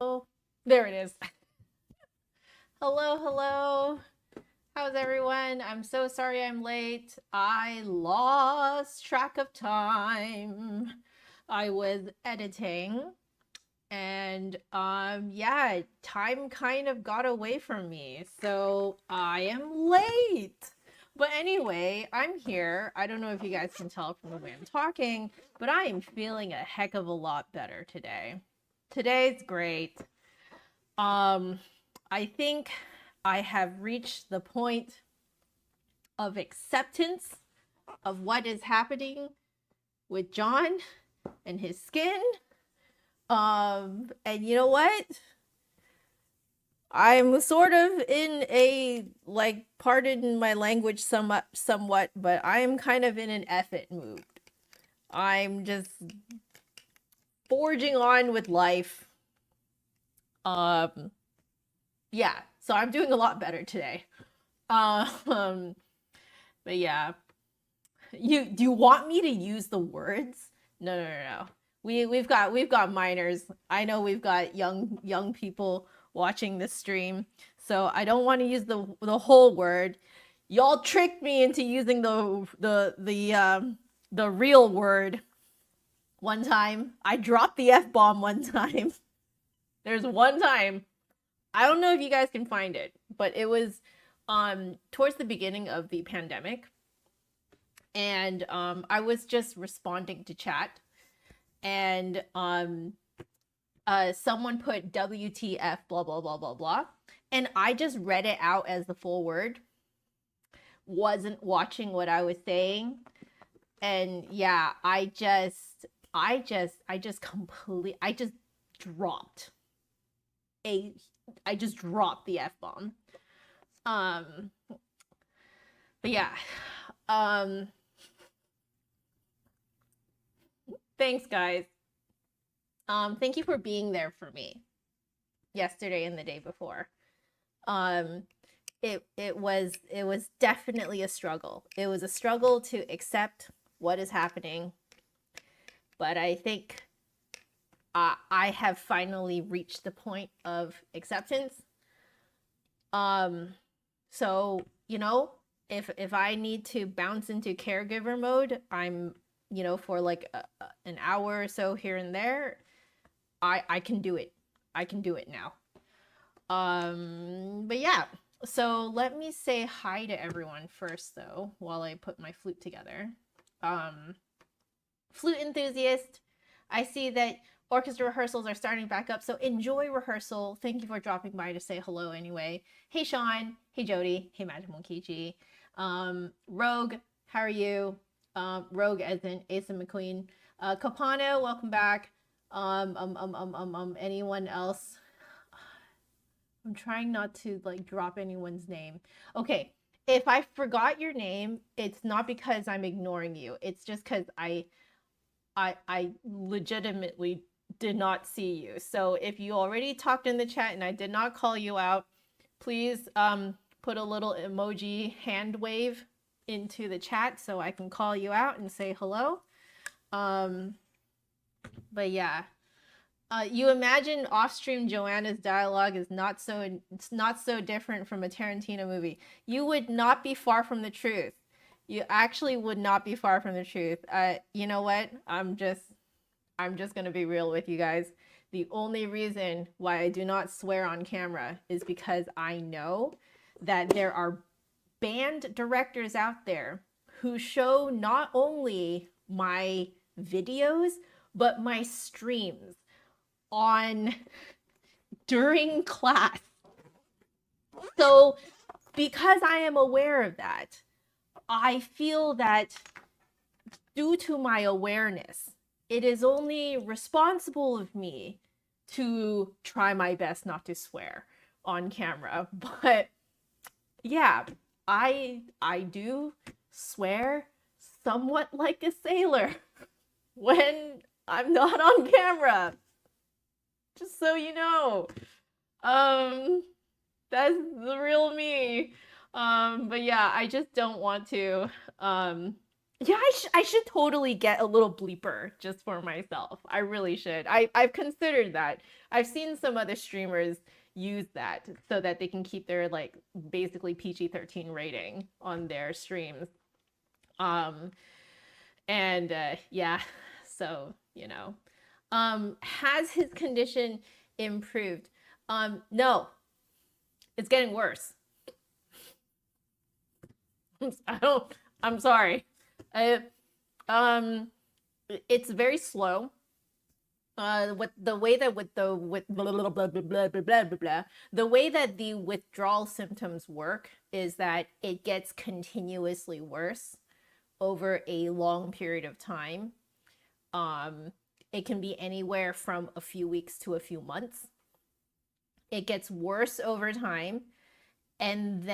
Oh, there it is. Hello, hello. How's everyone? I'm so sorry I'm late. I lost track of time. I was editing and yeah, time kind of got away from me. So I am late. But anyway, I'm here. I don't know if you guys can tell from the way I'm talking, but I am feeling a heck of a lot better today. Today's great. I think I have reached the point of acceptance of what is happening with John and his skin. And you know what? I'm sort of in a, like, pardon my language somewhat, but I'm kind of in an effort mood. I'm just forging on with life. Yeah, so I'm doing a lot better today. But yeah, do you want me to use the words? No. We've got minors. I know we've got young people watching this stream, so I don't want to use the whole word. Y'all tricked me into using the real word one time. I dropped the F-bomb one time. There's one time. I don't know if you guys can find it, but it was towards the beginning of the pandemic. And I was just responding to chat, and someone put WTF blah blah blah blah blah, and I just read it out as the full word. Wasn't watching what I was saying, and yeah, I just dropped the F-bomb. But yeah, thanks guys. Thank you for being there for me yesterday and the day before. It was definitely a struggle. It was a struggle to accept what is happening, but I think I have finally reached the point of acceptance. So, you know, if I need to bounce into caregiver mode, I'm, you know, for like an hour or so here and there, I can do it. I can do it now. But yeah, so let me say hi to everyone first though, while I put my flute together. Flute enthusiast, I see that orchestra rehearsals are starting back up, so enjoy rehearsal. Thank you for dropping by to say hello anyway. Hey Sean, hey Jody, hey Magic Monkey. Rogue, how are you? Rogue as in Asa McQueen. Capano, welcome back. Anyone else? I'm trying not to like drop anyone's name. Okay, if I forgot your name, it's not because I'm ignoring you. It's just because I legitimately did not see you. So if you already talked in the chat and I did not call you out, please put a little emoji hand wave into the chat so I can call you out and say hello. But yeah, you imagine off-stream Joanna's dialogue is not so different from a Tarantino movie. You would not be far from the truth. You actually would not be far from the truth. You know what? I'm just gonna be real with you guys. The only reason why I do not swear on camera is because I know that there are band directors out there who show not only my videos, but my streams during class. So because I am aware of that, I feel that due to my awareness, it is only responsible of me to try my best not to swear on camera. But yeah, I do swear somewhat like a sailor when I'm not on camera. Just so you know. That's the real me. But yeah, I just don't want to Yeah, I should totally get a little bleeper just for myself. I really should. I've considered that. I've seen some other streamers use that so that they can keep their like basically PG-13 rating on their streams. Um and yeah, so, has his condition improved? No, it's getting worse. I don't I'm sorry. I, it's very slow. With the way that with the with blah, blah, blah, blah, blah, blah, blah, blah, blah, the way that the withdrawal symptoms work is that it gets continuously worse over a long period of time. Um, it can be anywhere from a few weeks to a few months. It gets worse over time, and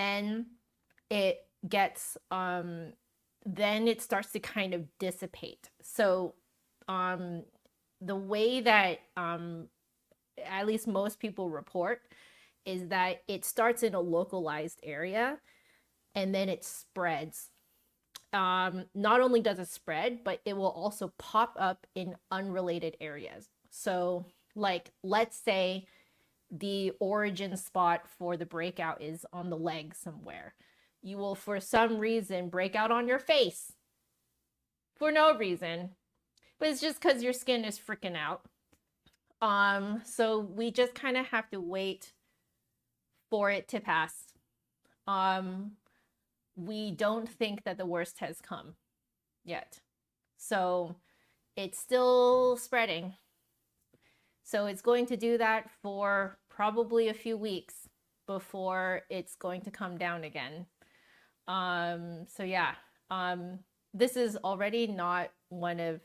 it gets then it starts to kind of dissipate. So the way that at least most people report is that it starts in a localized area and then it spreads. Not only does it spread, but it will also pop up in unrelated areas. So, like, let's say the origin spot for the breakout is on the leg somewhere. You will, for some reason, break out on your face for no reason, but it's just because your skin is freaking out. So we just kind of have to wait for it to pass. We don't think that the worst has come yet. So it's still spreading. So it's going to do that for probably a few weeks before it's going to come down again. So yeah, this is already not one of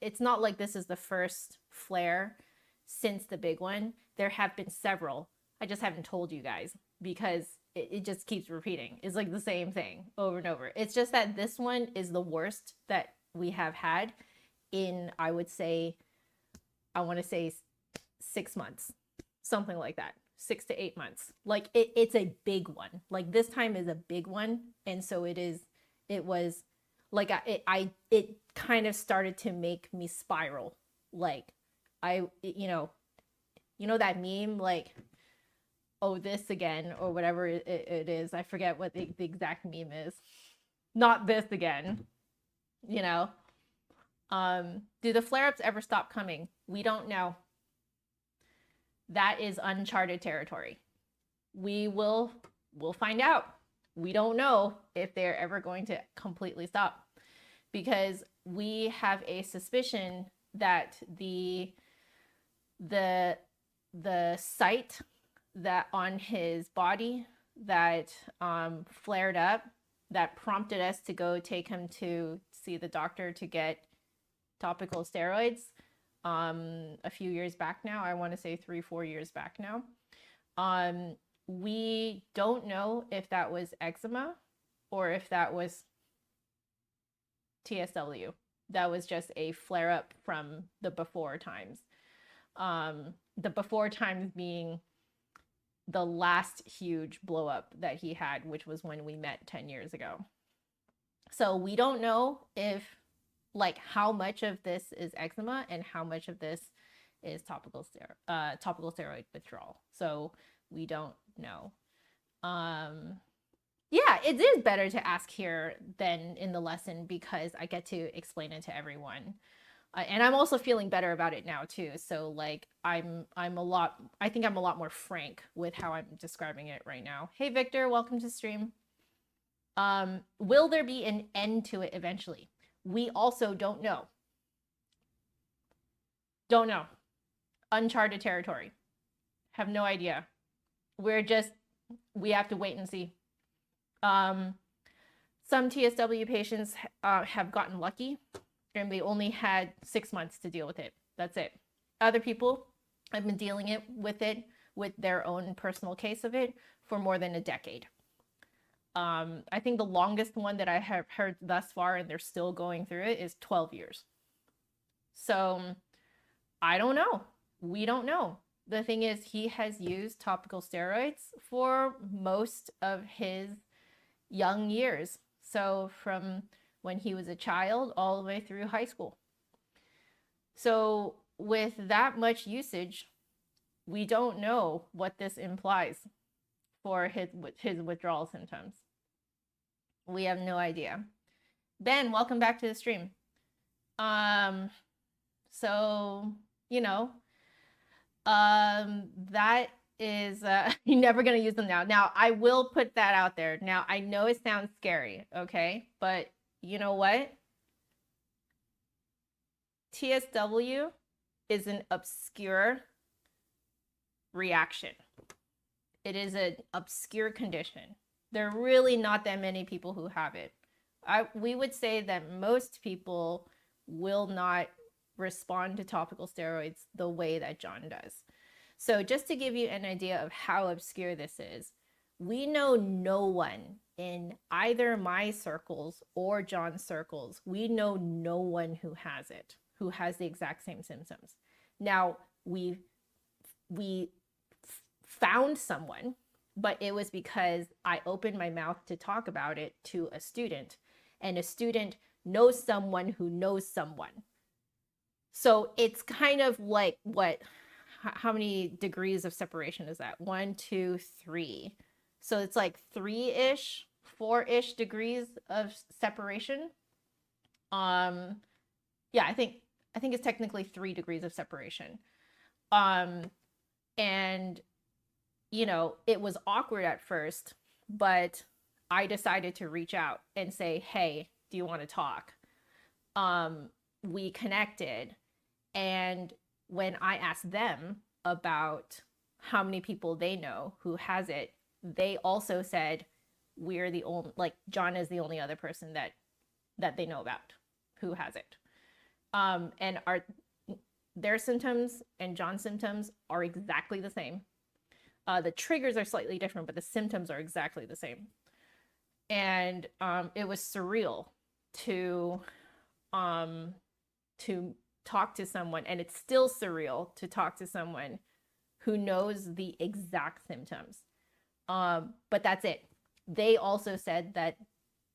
it's not like this is the first flare since the big one. There have been several. I just haven't told you guys because it just keeps repeating. It's like the same thing over and over. It's just that this one is the worst that we have had in, I want to say 6 months, something like that. 6 to 8 months. Like it's a big one. Like this time is a big one. And so it was like it kind of started to make me spiral. Like that meme, like, oh, this again, or whatever it is. I forget what the exact meme is. Not this again. Do the flare-ups ever stop coming? We don't know. That is uncharted territory. We'll find out. We don't know if they're ever going to completely stop, because we have a suspicion that the site that on his body that flared up, that prompted us to go take him to see the doctor to get topical steroids a few years back now. I want to say 3-4 years back now. We don't know if that was eczema or if that was TSW. That was just a flare up from the before times. The before times being the last huge blow up that he had, which was when we met 10 years ago. So we don't know if, like, how much of this is eczema and how much of this is topical steroid withdrawal. So we don't know. Yeah, it is better to ask here than in the lesson because I get to explain it to everyone. And I'm also feeling better about it now too. So like I think I'm a lot more frank with how I'm describing it right now. Hey Victor, welcome to stream. Will there be an end to it eventually? We also don't know. Don't know. Uncharted territory. Have no idea. We have to wait and see. Some TSW patients have gotten lucky and they only had 6 months to deal with it. That's it. Other people have been dealing with it with their own personal case of it for more than a decade. I think the longest one that I have heard thus far, and they're still going through it, is 12 years. So I don't know. We don't know. The thing is, he has used topical steroids for most of his young years. So from when he was a child all the way through high school. So with that much usage, we don't know what this implies for his withdrawal symptoms. We have no idea. Ben, welcome back to the stream. So, you know, that is, you're never going to use them now. Now, I will put that out there. Now, I know it sounds scary, okay? But you know what? TSW is an obscure reaction. It is an obscure condition. There are really not that many people who have it. We would say that most people will not respond to topical steroids the way that John does. So just to give you an idea of how obscure this is, we know no one in either my circles or John's circles, we know no one who has it, who has the exact same symptoms. Now, we found someone, but it was because I opened my mouth to talk about it to a student, and a student knows someone who knows someone. So it's kind of like how many degrees of separation is that? 1, 2, 3. So it's like 3-ish, 4-ish degrees of separation. Yeah, I think it's technically 3 degrees of separation. And you know, it was awkward at first, but I decided to reach out and say, hey, do you want to talk? We connected. And when I asked them about how many people they know who has it, they also said, we're the only, like, John is the only other person that they know about who has it. And their symptoms and John's symptoms are exactly the same. The triggers are slightly different, but the symptoms are exactly the same. And it was surreal to talk to someone, and it's still surreal to talk to someone who knows the exact symptoms. But that's it. They also said that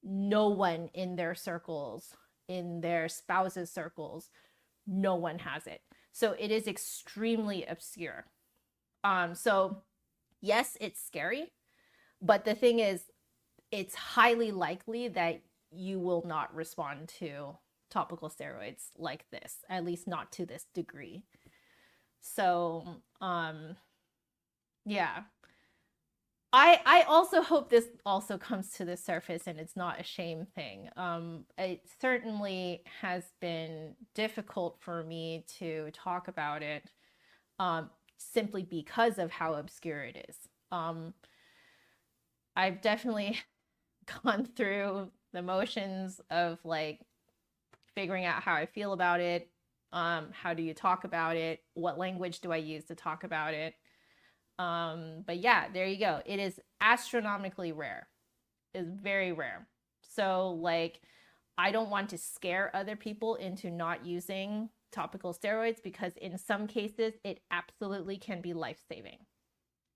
no one in their circles, in their spouses' circles, no one has it. So it is extremely obscure. So yes, it's scary, but the thing is, it's highly likely that you will not respond to topical steroids like this, at least not to this degree. So, yeah. I also hope this also comes to the surface and it's not a shame thing. It certainly has been difficult for me to talk about it, simply because of how obscure it is. I've definitely gone through the motions of like figuring out how I feel about it. How do you talk about it? What language do I use to talk about it? But yeah, there you go. It is astronomically rare. It's very rare. So like, I don't want to scare other people into not using topical steroids, because in some cases it absolutely can be life-saving.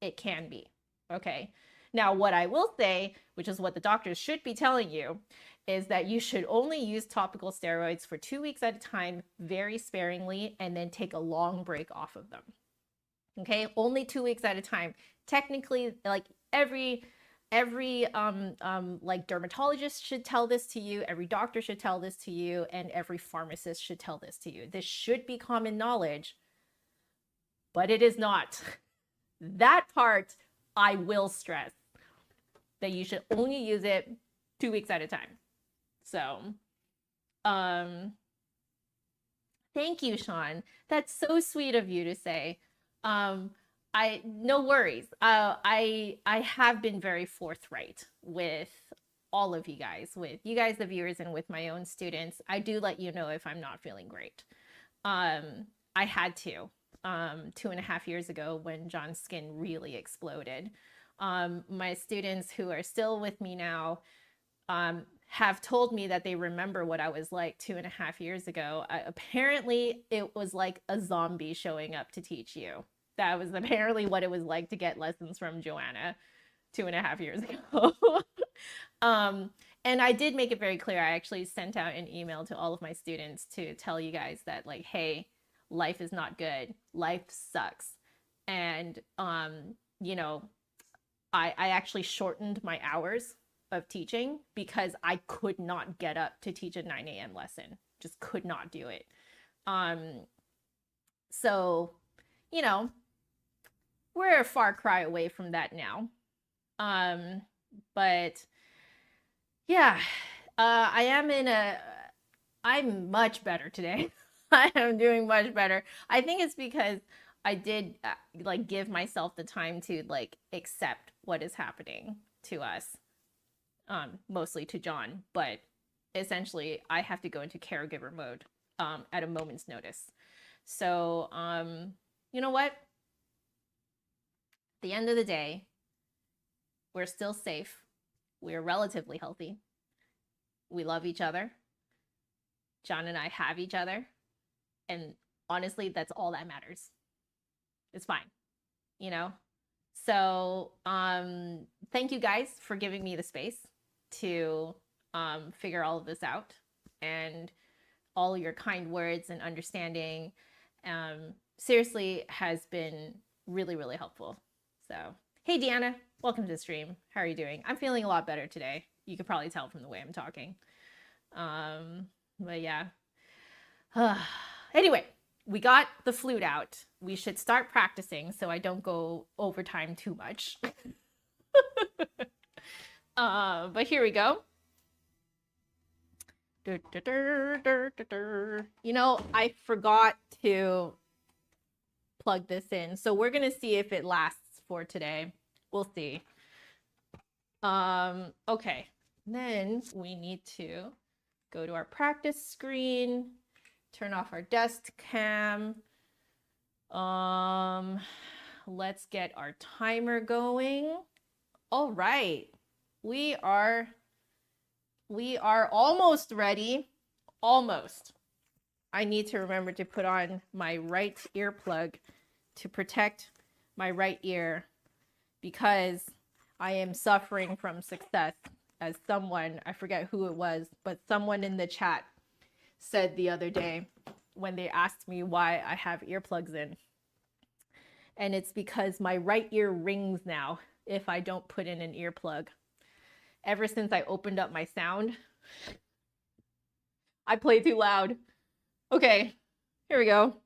It can be. Okay. Now, what I will say, which is what the doctors should be telling you, is that you should only use topical steroids for 2 weeks at a time, very sparingly, and then take a long break off of them. Okay, only 2 weeks at a time. Technically, like every like dermatologist should tell this to you, every doctor should tell this to you, and every pharmacist should tell this to you. This should be common knowledge, but it is not. That part I will stress, that you should only use it 2 weeks at a time. So, thank you, Sean. That's so sweet of you to say. No worries. I have been very forthright with all of you guys, the viewers, and with my own students. I do let you know if I'm not feeling great. I had to, 2.5 years ago when John's skin really exploded. My students who are still with me now, have told me that they remember what I was like 2.5 years ago. Apparently it was like a zombie showing up to teach you. That was apparently what it was like to get lessons from Joanna 2.5 years ago. And I did make it very clear. I actually sent out an email to all of my students to tell you guys that, like, hey, life is not good. Life sucks. And, you know, I actually shortened my hours of teaching because I could not get up to teach a 9 a.m. lesson. Just could not do it. So, you know, we're a far cry away from that now. But yeah, I'm much better today. I am doing much better. I think it's because I did like give myself the time to like accept what is happening to us, mostly to John, but essentially I have to go into caregiver mode at a moment's notice. So, you know what? At the end of the day, we're still safe. We're relatively healthy. We love each other. John and I have each other. And honestly, that's all that matters. It's fine, you know? So, thank you guys for giving me the space to figure all of this out, and all your kind words and understanding seriously has been really, really helpful. So, hey, Deanna, welcome to the stream. How are you doing? I'm feeling a lot better today. You could probably tell from the way I'm talking. But yeah. Anyway, we got the flute out. We should start practicing so I don't go overtime too much. But here we go. You know, I forgot to plug this in. So we're going to see if it lasts for today. We'll see. Okay. Then we need to go to our practice screen, turn off our desk cam. Let's get our timer going. All right. We are almost ready. Almost. I need to remember to put on my right earplug to protect my right ear because I am suffering from success, as someone, I forget who it was, but someone in the chat said the other day when they asked me why I have earplugs in. And it's because my right ear rings now if I don't put in an earplug. Ever since I opened up my sound, I play too loud. Okay, here we go.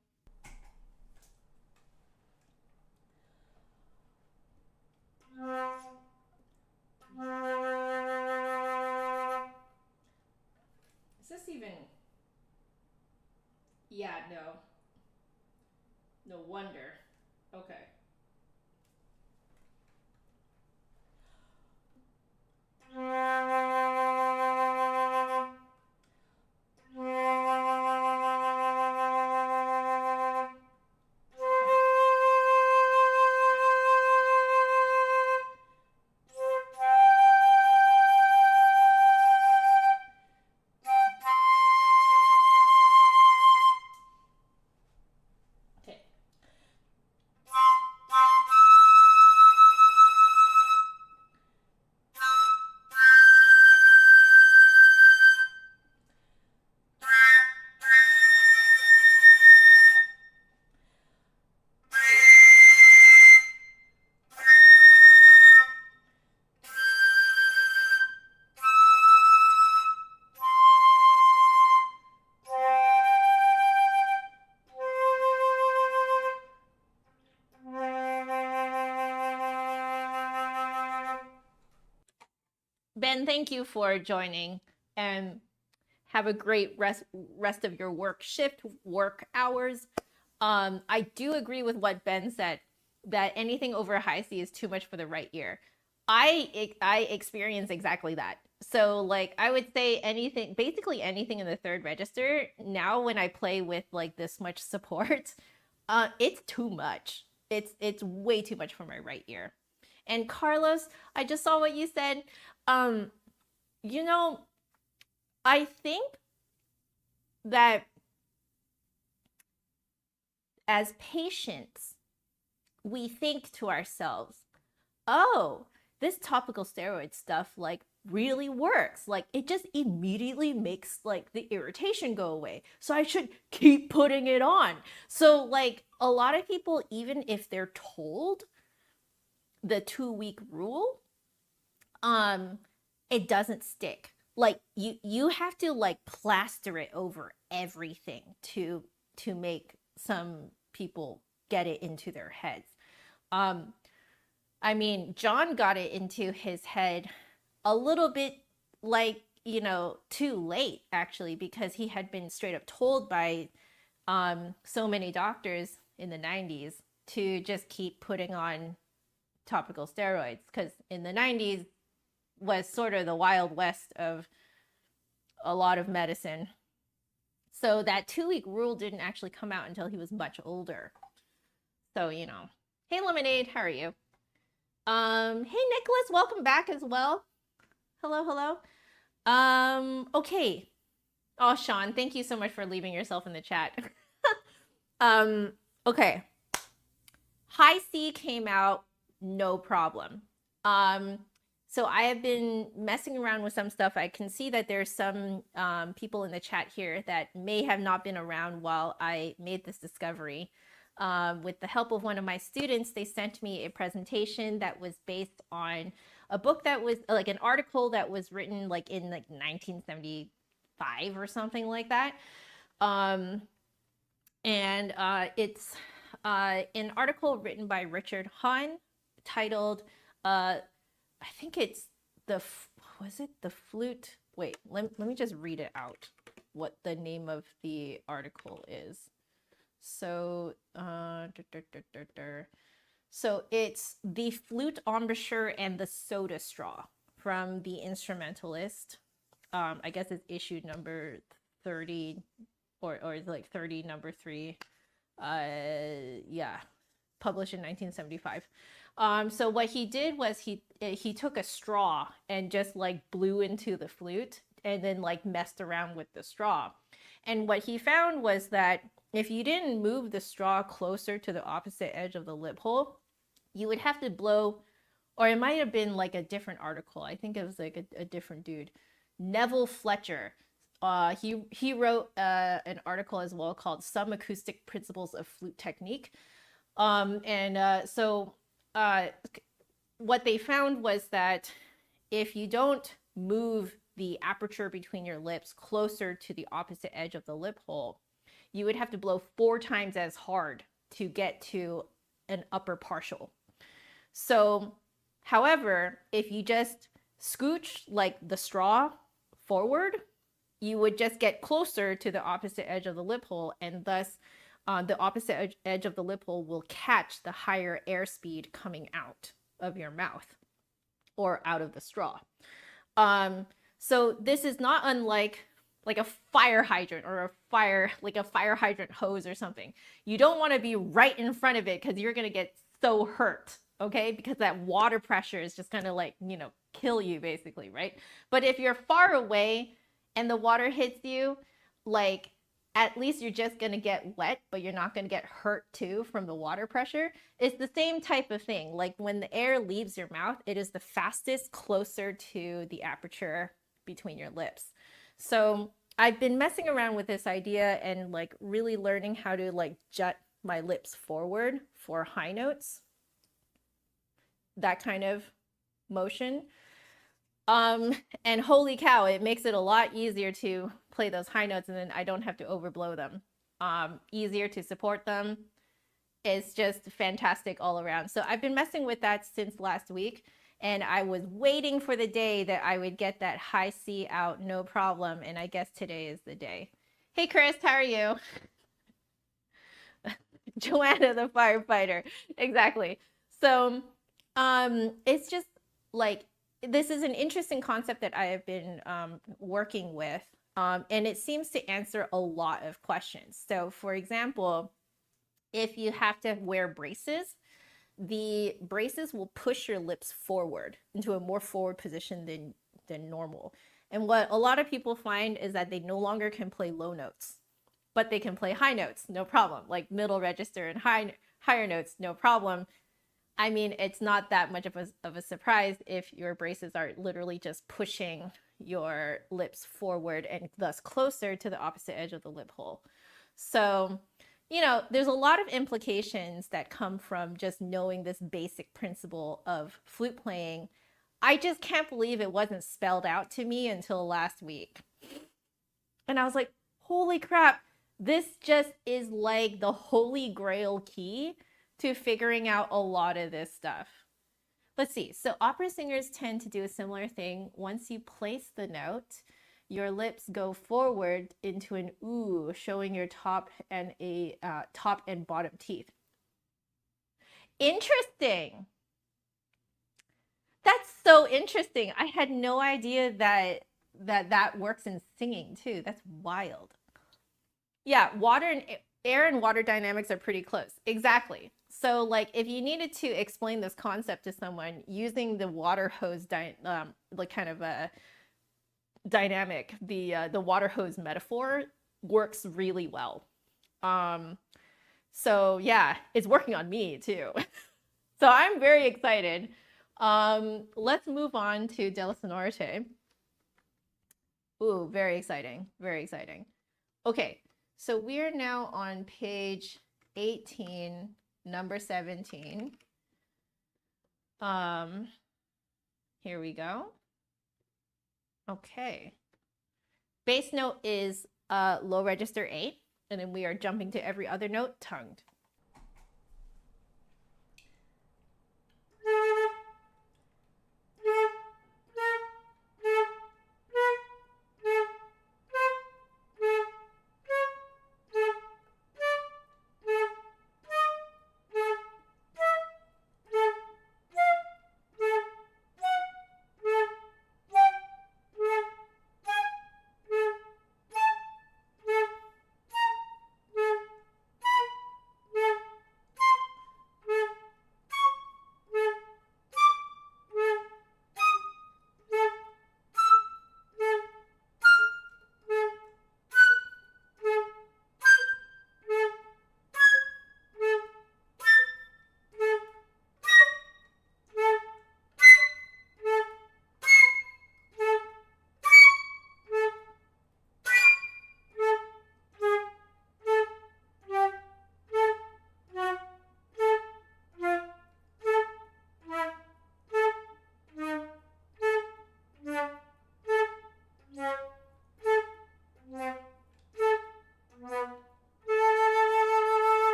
Is this even... Yeah, no. No wonder. Okay. Ben, thank you for joining, and have a great rest of your work hours. I do agree with what Ben said, that anything over high C is too much for the right ear. I experience exactly that. So like I would say anything, basically anything in the third register, now when I play with like this much support, it's too much. It's way too much for my right ear. And Carlos, I just saw what you said. You know, I think that as patients, we think to ourselves, oh, this topical steroid stuff like really works. Like it just immediately makes like the irritation go away. So I should keep putting it on. So like a lot of people, even if they're told the 2-week rule, it doesn't stick. Like you have to like plaster it over everything to make some people get it into their heads. I mean, John got it into his head a little bit like, too late actually, because he had been straight up told by so many doctors in the 90s to just keep putting on topical steroids, because in the 90s was sort of the Wild West of a lot of medicine. So that 2-week rule didn't actually come out until he was much older. So, Hey Lemonade, how are you? Hey Nicholas, welcome back as well. Hello. Okay. Oh, Sean, thank you so much for leaving yourself in the chat. Okay. High C came out, no problem. So I have been messing around with some stuff. I can see that there's some people in the chat here that may have not been around while I made this discovery. With the help of one of my students, they sent me a presentation that was based on a book that was like an article that was written like in like 1975 or something like that. It's an article written by Richard Hahn titled, I think it's the flute? Wait, let me just read it out, what the name of the article is. So, so it's The Flute Embouchure and the Soda Straw from The Instrumentalist. I guess it's issue number 30 or like 30 number 3. Yeah, published in 1975. So what he did was he took a straw and just like blew into the flute and then like messed around with the straw. And what he found was that if you didn't move the straw closer to the opposite edge of the lip hole, you would have to blow, or it might have been like a different article. I think it was like a different dude. Neville Fletcher. He wrote an article as well called Some Acoustic Principles of Flute Technique. So what they found was that if you don't move the aperture between your lips closer to the opposite edge of the lip hole, you would have to blow 4 times as hard to get to an upper partial. So, however, if you just scooch like the straw forward, you would just get closer to the opposite edge of the lip hole, and thus the opposite edge of the lip hole will catch the higher airspeed coming out of your mouth or out of the straw. So this is not unlike like a fire hydrant or a fire hydrant hose or something. You don't want to be right in front of it because you're going to get so hurt, okay? Because that water pressure is just going to like, kill you basically, right? But if you're far away and the water hits you, like at least you're just going to get wet, but you're not going to get hurt too from the water pressure. It's the same type of thing. Like when the air leaves your mouth, it is the fastest closer to the aperture between your lips. So I've been messing around with this idea and like really learning how to like jut my lips forward for high notes. That kind of motion. And holy cow, it makes it a lot easier to play those high notes, and then I don't have to overblow them. Easier to support them. It's just fantastic all around. So I've been messing with that since last week, and I was waiting for the day that I would get that high C out, no problem. And I guess today is the day. Hey Chris, how are you? Joanna the firefighter. Exactly. So it's just like, this is an interesting concept that I have been working with, and it seems to answer a lot of questions. So for example, if you have to wear braces, the braces will push your lips forward into a more forward position than normal. And what a lot of people find is that they no longer can play low notes, but they can play high notes, no problem. Like middle register and higher notes, no problem. I mean, it's not that much of a surprise if your braces are literally just pushing your lips forward and thus closer to the opposite edge of the lip hole. So, you know, there's a lot of implications that come from just knowing this basic principle of flute playing. I just can't believe it wasn't spelled out to me until last week. And I was like, holy crap, this just is like the holy grail key to figuring out a lot of this stuff. Let's see. So opera singers tend to do a similar thing. Once you place the note, your lips go forward into an ooh, showing your top and bottom teeth. Interesting. That's so interesting. I had no idea that works in singing too. That's wild. Yeah, air and water dynamics are pretty close. Exactly. So like if you needed to explain this concept to someone using the water hose like kind of a dynamic, the water hose metaphor works really well. So yeah, it's working on me too. So I'm very excited. Let's move on to Della Sonorite. Ooh, very exciting, very exciting. Okay, so we are now on page 18, number 17. Here we go. Okay. Bass note is low register 8, and then we are jumping to every other note tongued.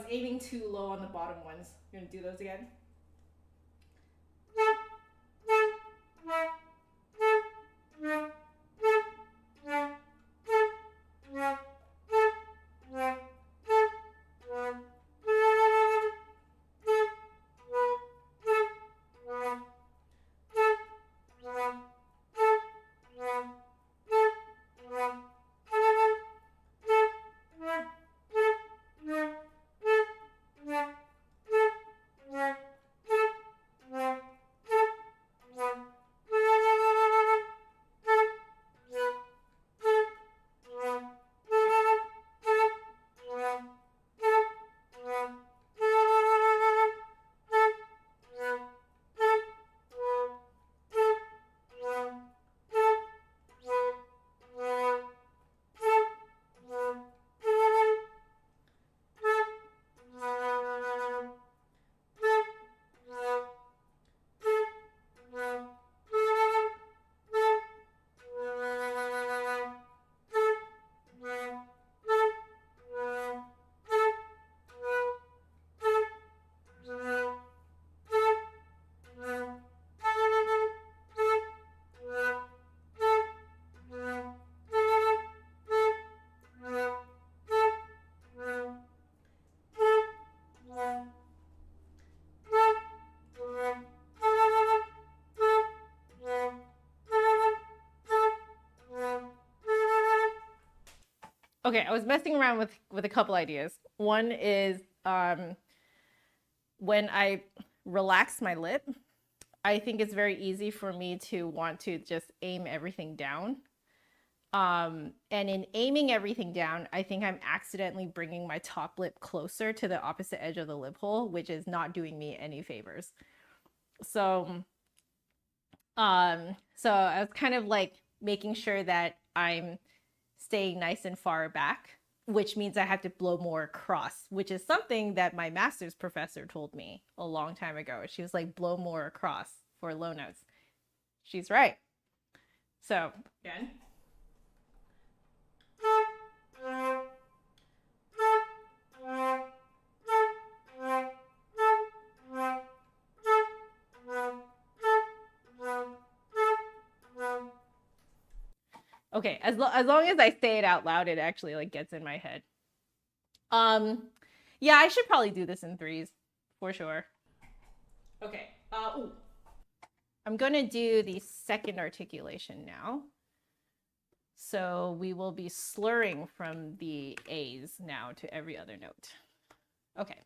Aiming too low on the bottom ones. You're gonna do those again? Okay, I was messing around with a couple ideas. One is when I relax my lip, I think it's very easy for me to want to just aim everything down. And in aiming everything down, I think I'm accidentally bringing my top lip closer to the opposite edge of the lip hole, which is not doing me any favors. So I was kind of like making sure that I'm staying nice and far back, which means I have to blow more across, which is something that my master's professor told me a long time ago. She was like, blow more across for low notes. She's right. So again. Okay, as long as I say it out loud, it actually like gets in my head. Yeah, I should probably do this in threes for sure. Okay. Ooh. I'm gonna do the second articulation now. So we will be slurring from the A's now to every other note. Okay.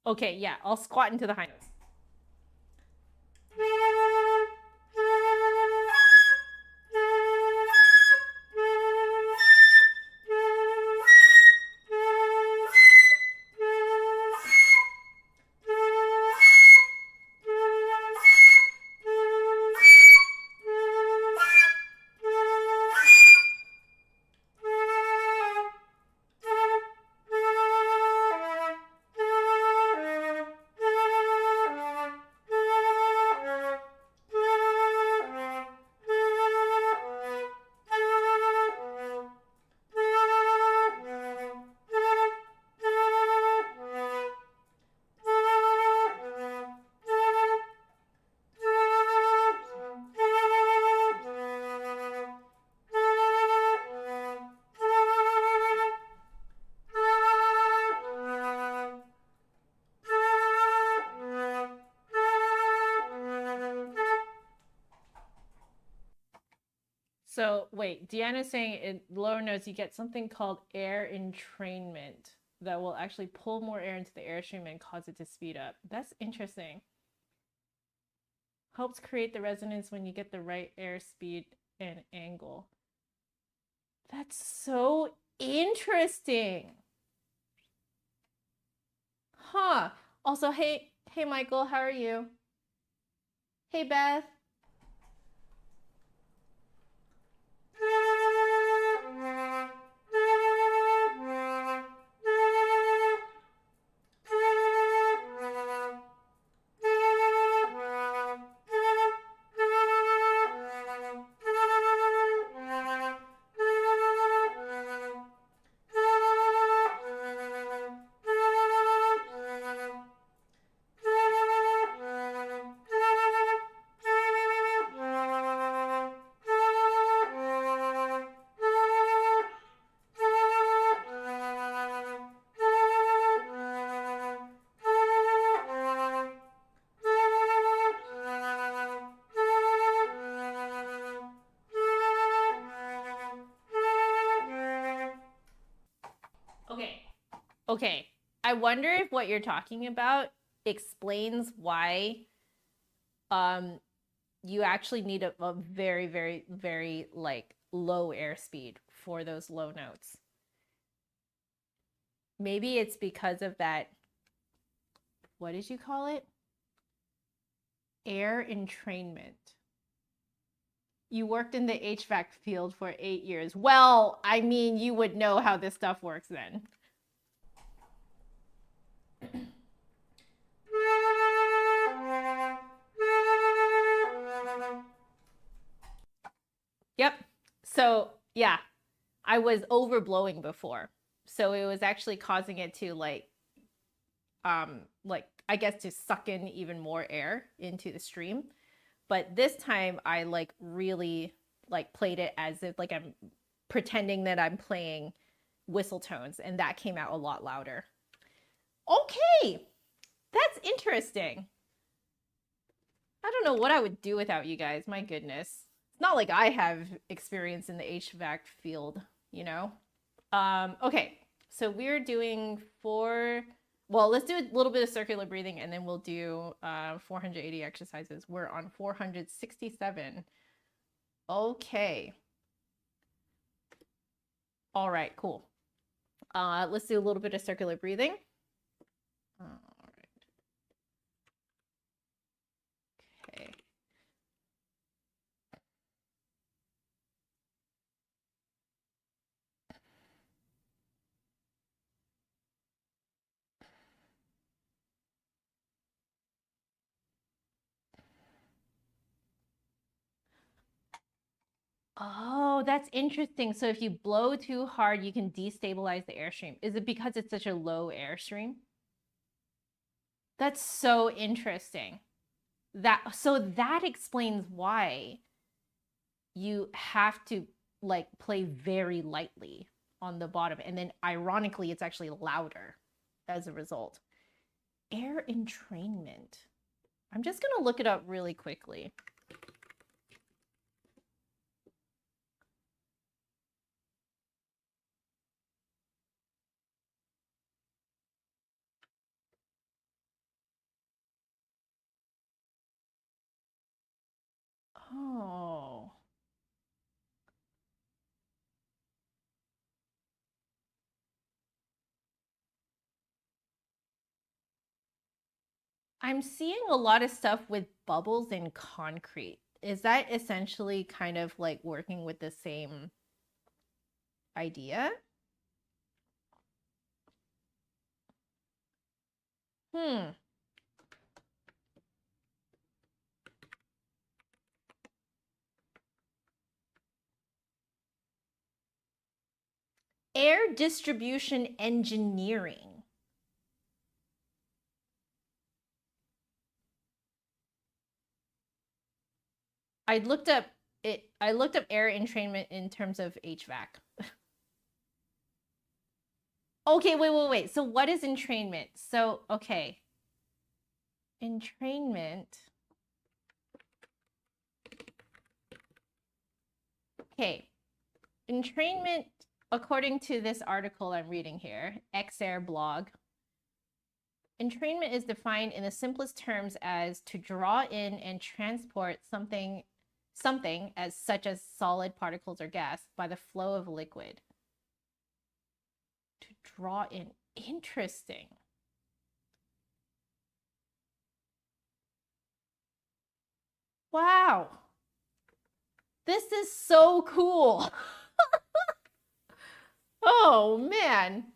Okay, yeah, I'll squat into the high notes. So wait, Deanna's saying in lower notes you get something called air entrainment that will actually pull more air into the airstream and cause it to speed up. That's interesting. Helps create the resonance when you get the right air speed and angle. That's so interesting. Huh. Also, hey Michael, how are you? Hey Beth. Okay. I wonder if what you're talking about explains why you actually need a very, very, very like low airspeed for those low notes. Maybe it's because of that, what did you call it? Air entrainment. You worked in the HVAC field for 8 years. Well, I mean, you would know how this stuff works then. Yep. So, yeah, I was overblowing before. So it was actually causing it to like I guess to suck in even more air into the stream. But this time I like really like played it as if like I'm pretending that I'm playing whistle tones, and that came out a lot louder. Okay, that's interesting. I don't know what I would do without you guys. My goodness. It's not like I have experience in the HVAC field, you know? Okay, so we're doing let's do a little bit of circular breathing, and then we'll do 480 exercises. We're on 467. Okay. All right, cool. Let's do a little bit of circular breathing. All right. Okay. Oh, that's interesting. So if you blow too hard, you can destabilize the airstream. Is it because it's such a low airstream? That's so interesting. So that explains why you have to like play very lightly on the bottom, and then ironically it's actually louder as a result. Air entrainment. I'm just gonna look it up really quickly. Oh. I'm seeing a lot of stuff with bubbles in concrete. Is that essentially kind of like working with the same idea? Hmm. Air distribution engineering. I looked up air entrainment in terms of HVAC. Okay, wait. So what is entrainment? So, okay. Entrainment. Okay. Entrainment, according to this article I'm reading here, Xair blog, entrainment is defined in the simplest terms as to draw in and transport something as such as solid particles or gas by the flow of liquid. To draw in. Interesting. Wow. This is so cool. Oh, man.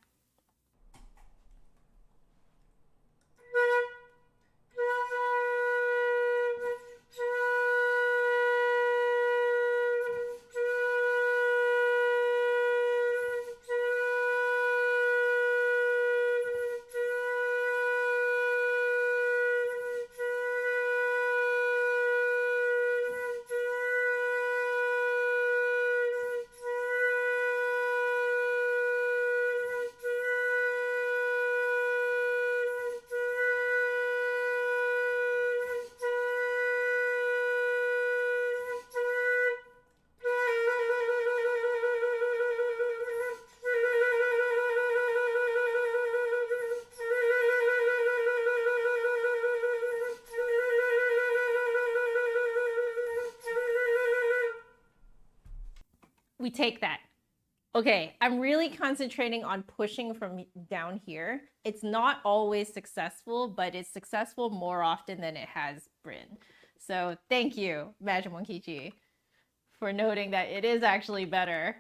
we take that. Okay, I'm really concentrating on pushing from down here. It's not always successful, but it's successful more often than it has been. So thank you, Majimonkiji, for noting that it is actually better.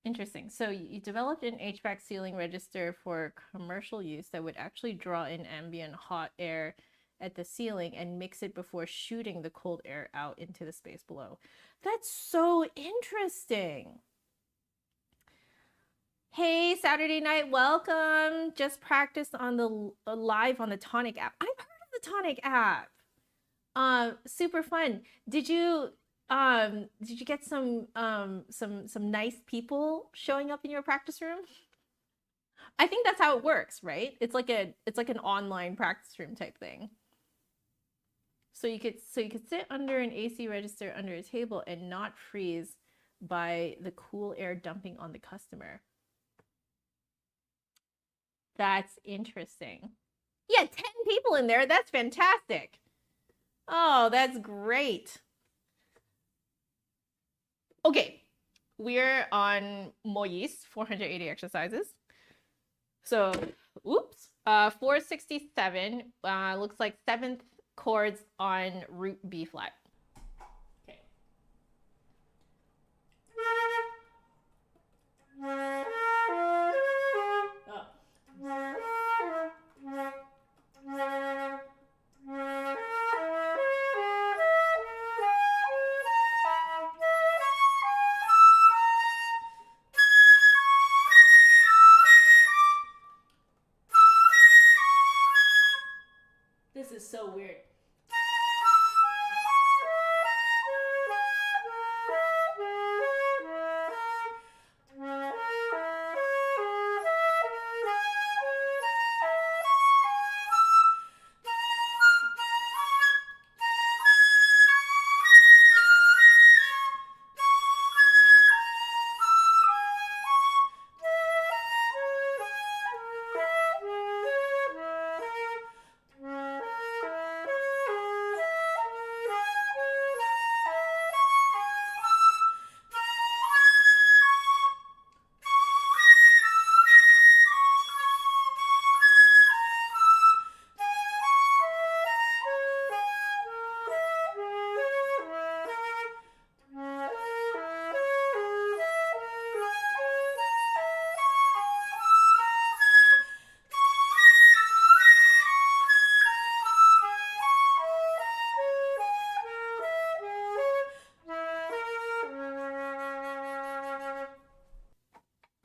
Interesting. So you developed an HVAC ceiling register for commercial use that would actually draw in ambient hot air at the ceiling and mix it before shooting the cold air out into the space below. That's so interesting. Hey, Saturday night, welcome. Just practiced on the live on the Tonic app. I've heard of the Tonic app. Super fun. Did you get some nice people showing up in your practice room? I think that's how it works, right? It's like an online practice room type thing. So you could sit under an AC register under a table and not freeze by the cool air dumping on the customer. That's interesting. Yeah, 10 people in there. That's fantastic. Oh, that's great. Okay, we're on Moyse 480 exercises. So, oops, 467 looks like 7th chords on root B flat. Okay. This is so weird.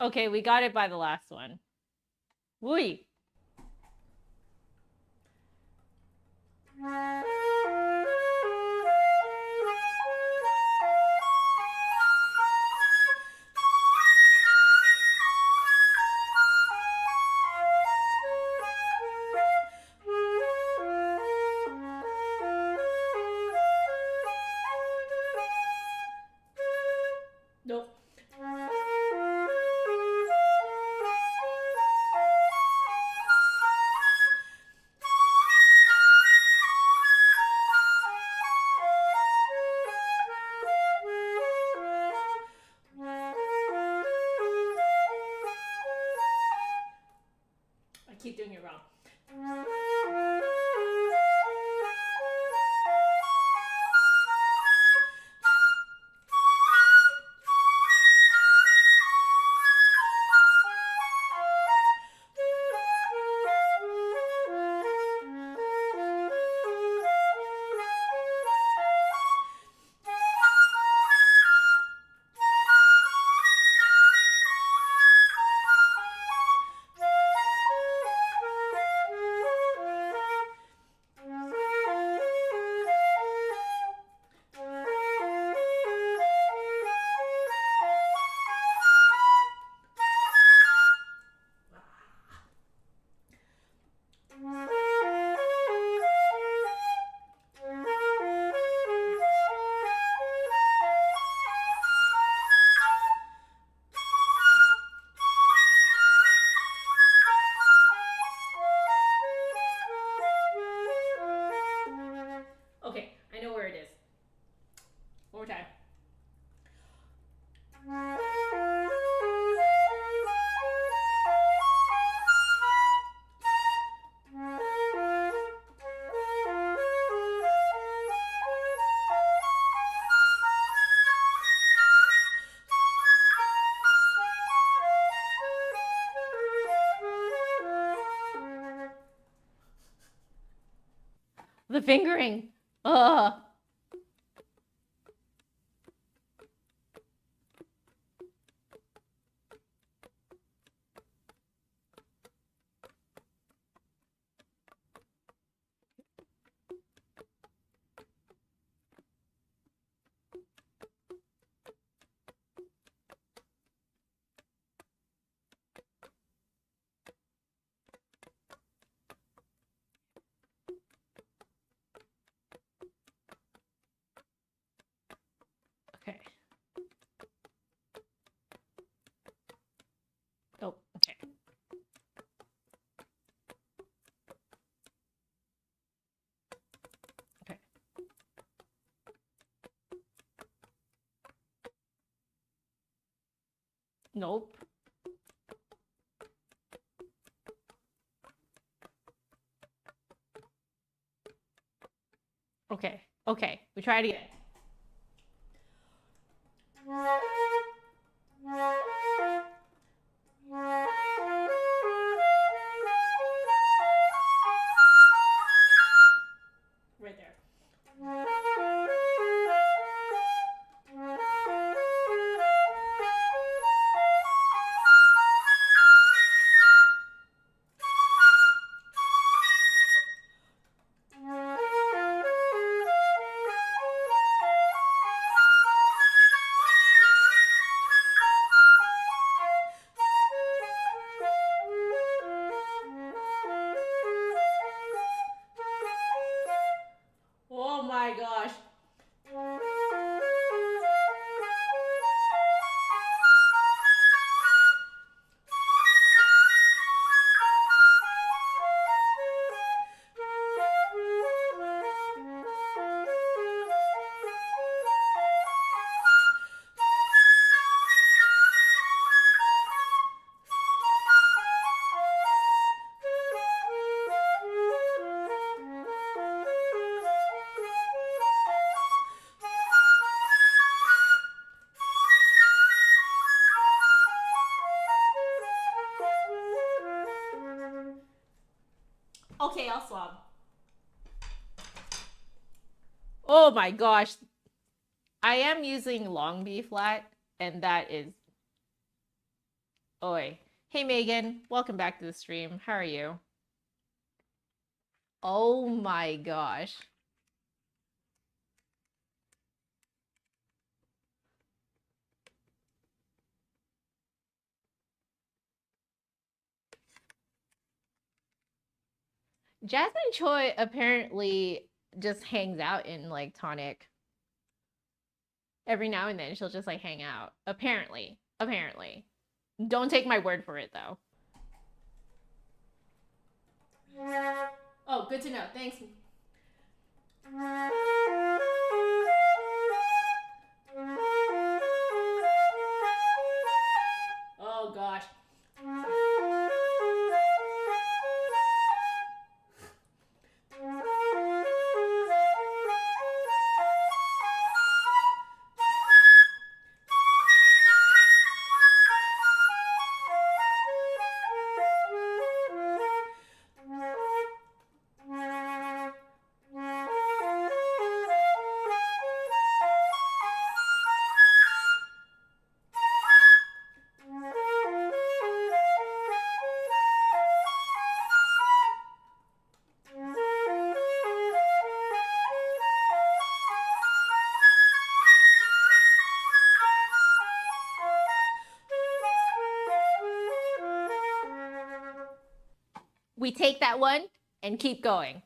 Okay, we got it by the last one. Woo! Nope. I keep doing it wrong. The fingering. Ugh. Okay. Oh, okay. Okay. Nope. Okay. Okay. We try it again. Right there. Oh my gosh. Okay, I'll swab. Oh my gosh. I am using long B flat, and that is... Oi. Hey Megan, welcome back to the stream. How are you? Oh my gosh. Jasmine Choi apparently just hangs out in like tonic. Every now and then she'll just like hang out. Apparently. Apparently. Don't take my word for it though. Oh, good to know. Thanks. Oh gosh. We take that one and keep going.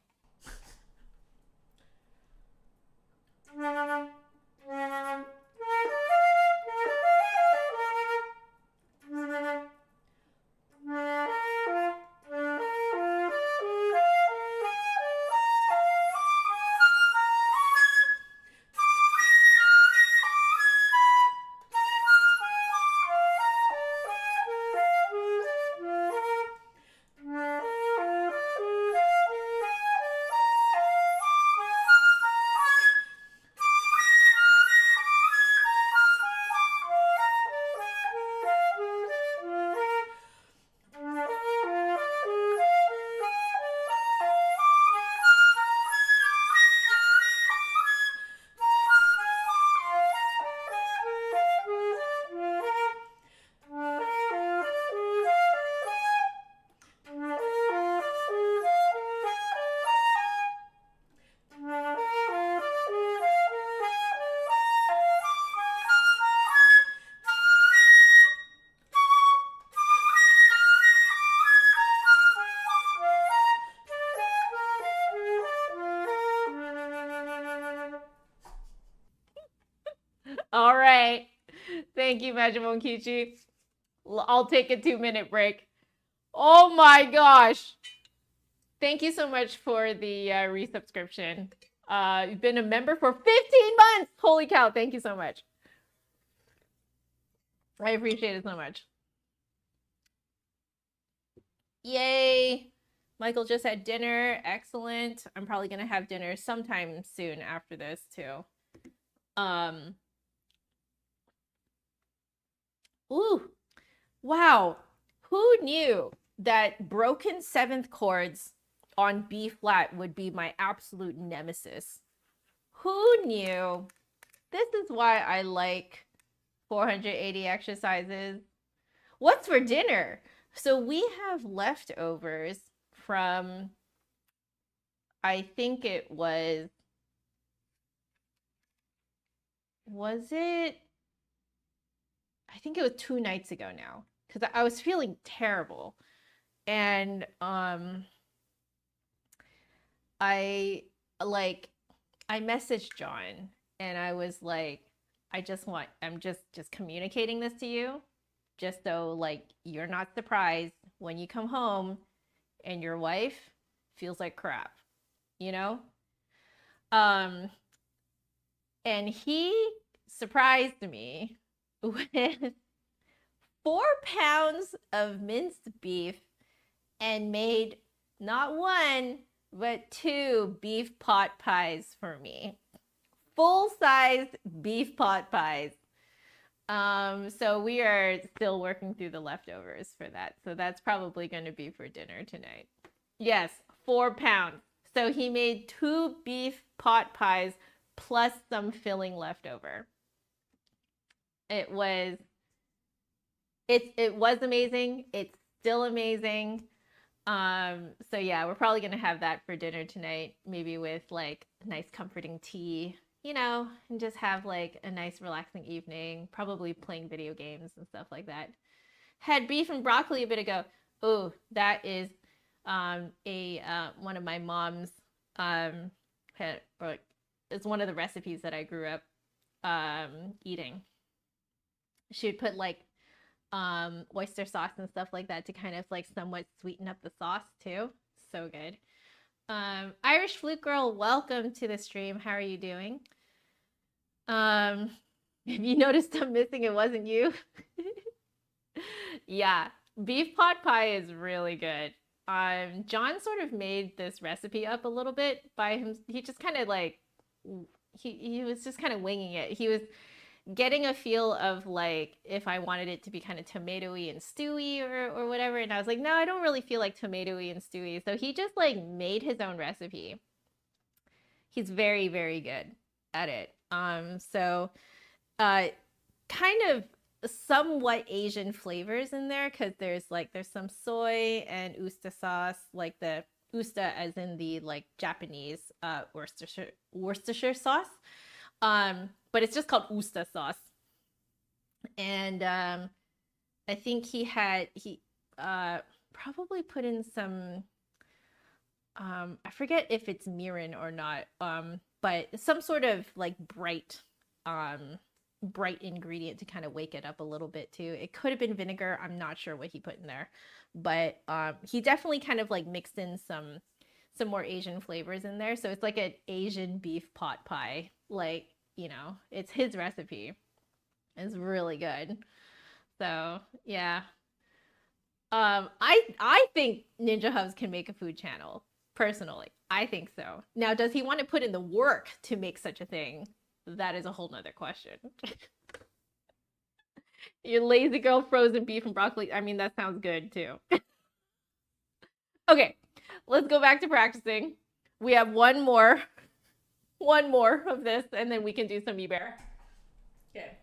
All right. Thank you, Majimon Kichi. I'll take a 2-minute break. Oh my gosh. Thank you so much for the resubscription. You've been a member for 15 months. Holy cow. Thank you so much. I appreciate it so much. Yay. Michael just had dinner. Excellent. I'm probably going to have dinner sometime soon after this too. Ooh. Wow. Who knew that broken 7th chords on B flat would be my absolute nemesis? Who knew? This is why I like 480 exercises. What's for dinner? So we have leftovers from, I think it was it? I think it was 2 nights ago now, because I was feeling terrible. And I messaged John and I was like, I'm just communicating this to you, just so like you're not surprised when you come home and your wife feels like crap, you know? And he surprised me with 4 pounds of minced beef and made not 1, but 2 beef pot pies for me. Full-sized beef pot pies. So we are still working through the leftovers for that. So that's probably going to be for dinner tonight. Yes, 4 pounds. So he made 2 beef pot pies plus some filling left over. It was amazing. It's still amazing. So yeah, we're probably gonna have that for dinner tonight, maybe with like nice comforting tea, you know, and just have like a nice relaxing evening, probably playing video games and stuff like that. Had beef and broccoli a bit ago. Oh, that is one of my mom's it's one of the recipes that I grew up eating. She would put like oyster sauce and stuff like that to kind of like somewhat sweeten up the sauce too. So good. Irish Flute Girl, welcome to the stream. How are you doing? If you noticed I'm missing, it wasn't you. Yeah, beef pot pie is really good. John sort of made this recipe up a little bit by him. He just kind of like he was just kind of winging it. He was getting a feel of like if I wanted it to be kind of tomatoey and stewy or whatever, and I was like, no, I don't really feel like tomatoey and stewy. So he just like made his own recipe. He's very, very good at it. So kind of somewhat Asian flavors in there, because there's some soy and usta sauce, like the usta as in the like Japanese Worcestershire sauce. But it's just called usta sauce. And I think he probably put in some I forget if it's mirin or not, but some sort of like bright ingredient to kind of wake it up a little bit too. It could have been vinegar. I'm not sure what he put in there, but he definitely kind of like mixed in some more Asian flavors in there. So it's like an Asian beef pot pie. Like, you know, it's his recipe. It's really good. So yeah. I think Ninja Hubs can make a food channel. Personally, I think so. Now, does he want to put in the work to make such a thing? That is a whole nother question. Your lazy girl frozen beef and broccoli. I mean, that sounds good too. Okay, let's go back to practicing. We have one more of this, and then we can do some Ibert. Okay.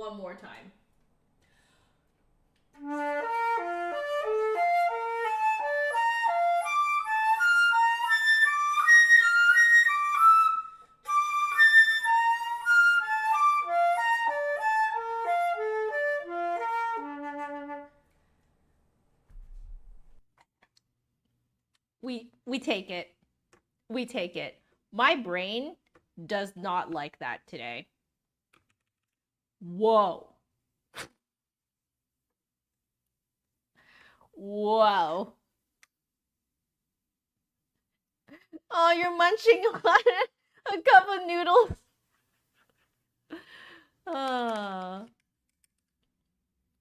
one more time. We take it. We take it. My brain does not like that today. Whoa. Whoa. Oh, you're munching on a cup of noodles.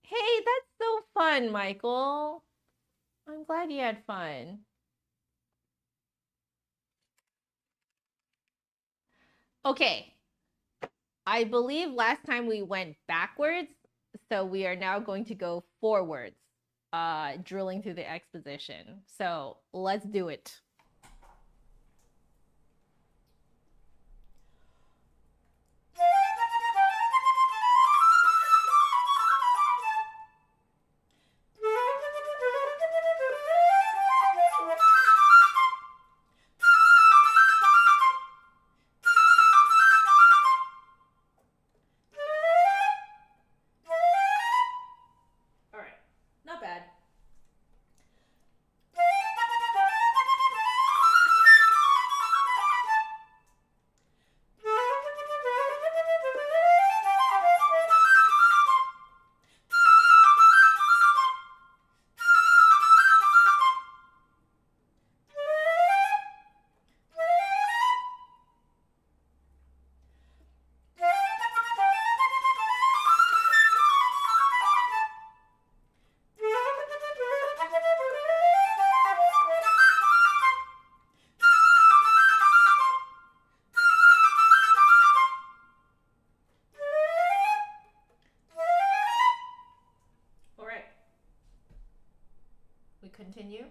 Hey, that's so fun, Michael. I'm glad you had fun. Okay. I believe last time we went backwards, so we are now going to go forwards, drilling through the exposition. So let's do it. Continue.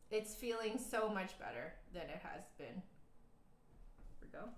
It's feeling so much better than it has been. Here we go.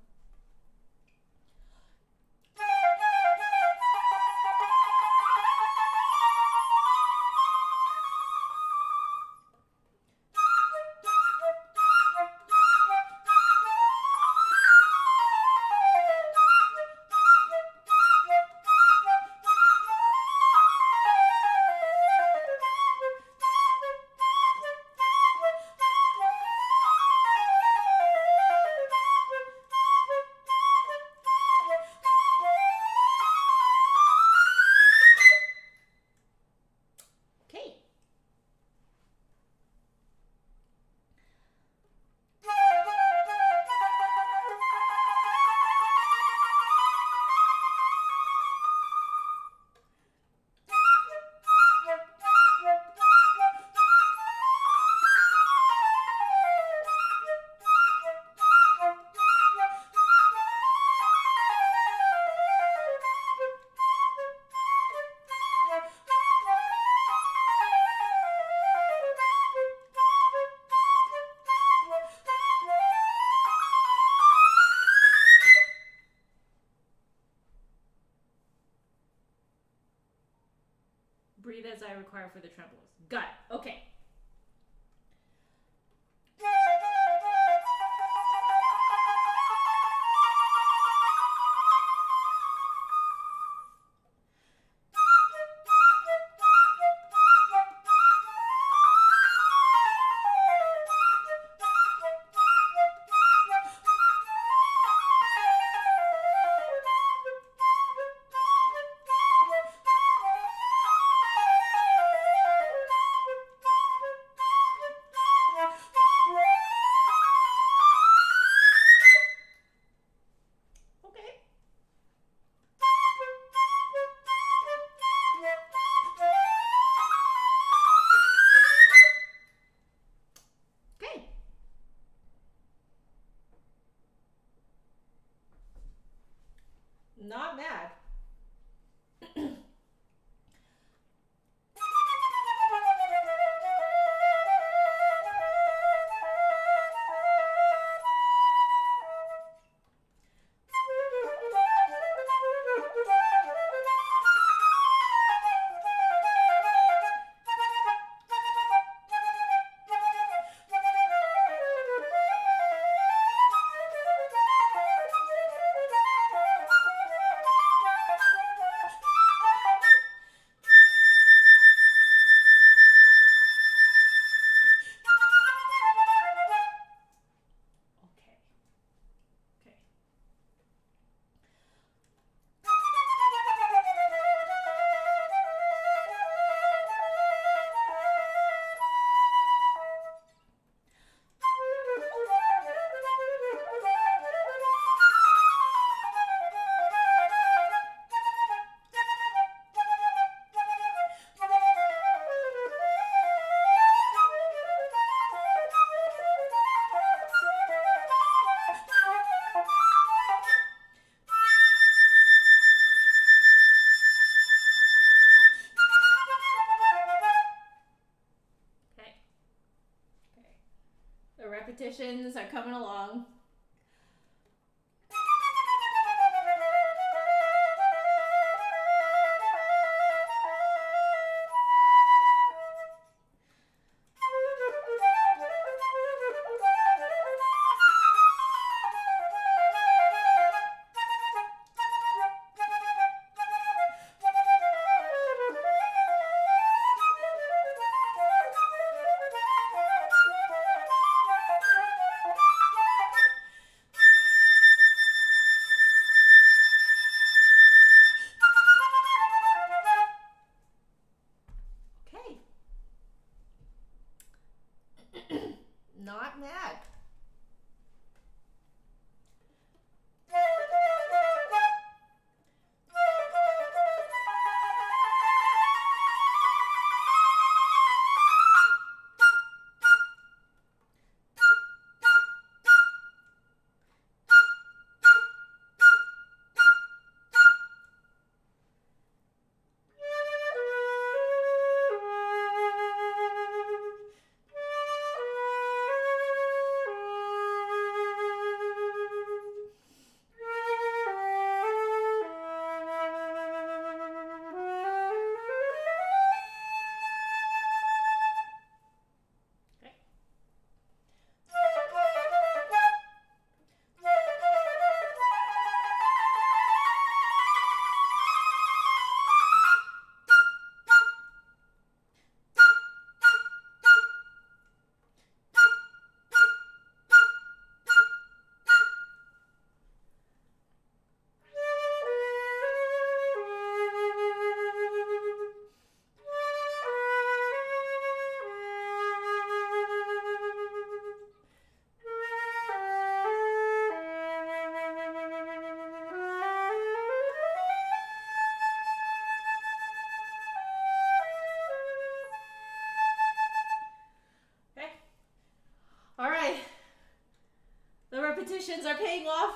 require for the tremolos. Got it. Okay. Not mad. Repetitions are coming along. Not mad. All right. The repetitions are paying off.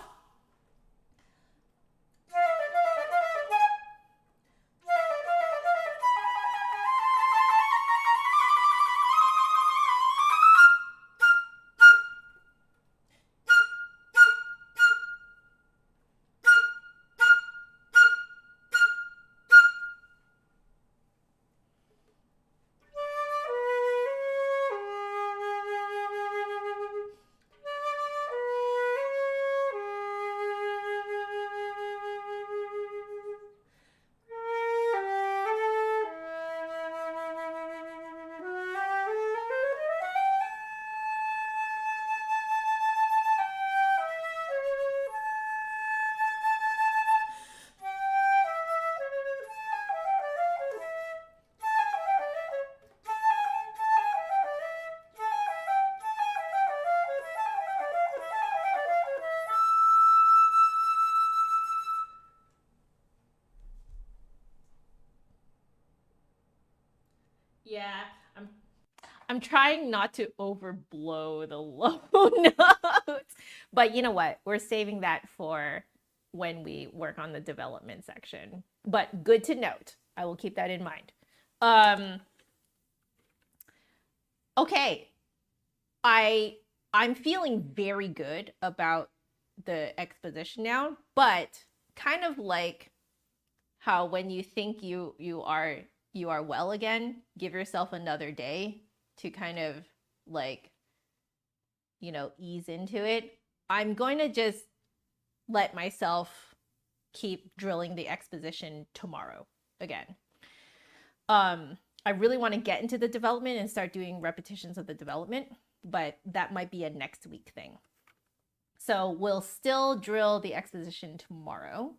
Yeah, I'm trying not to overblow the low notes, but you know what? We're saving that for when we work on the development section. But good to note. I will keep that in mind. Okay. I'm feeling very good about the exposition now, but kind of like how when you think you are well again, give yourself another day to kind of like, you know, ease into it. I'm going to just let myself keep drilling the exposition tomorrow again. I really want to get into the development and start doing repetitions of the development, but that might be a next week thing. So we'll still drill the exposition tomorrow.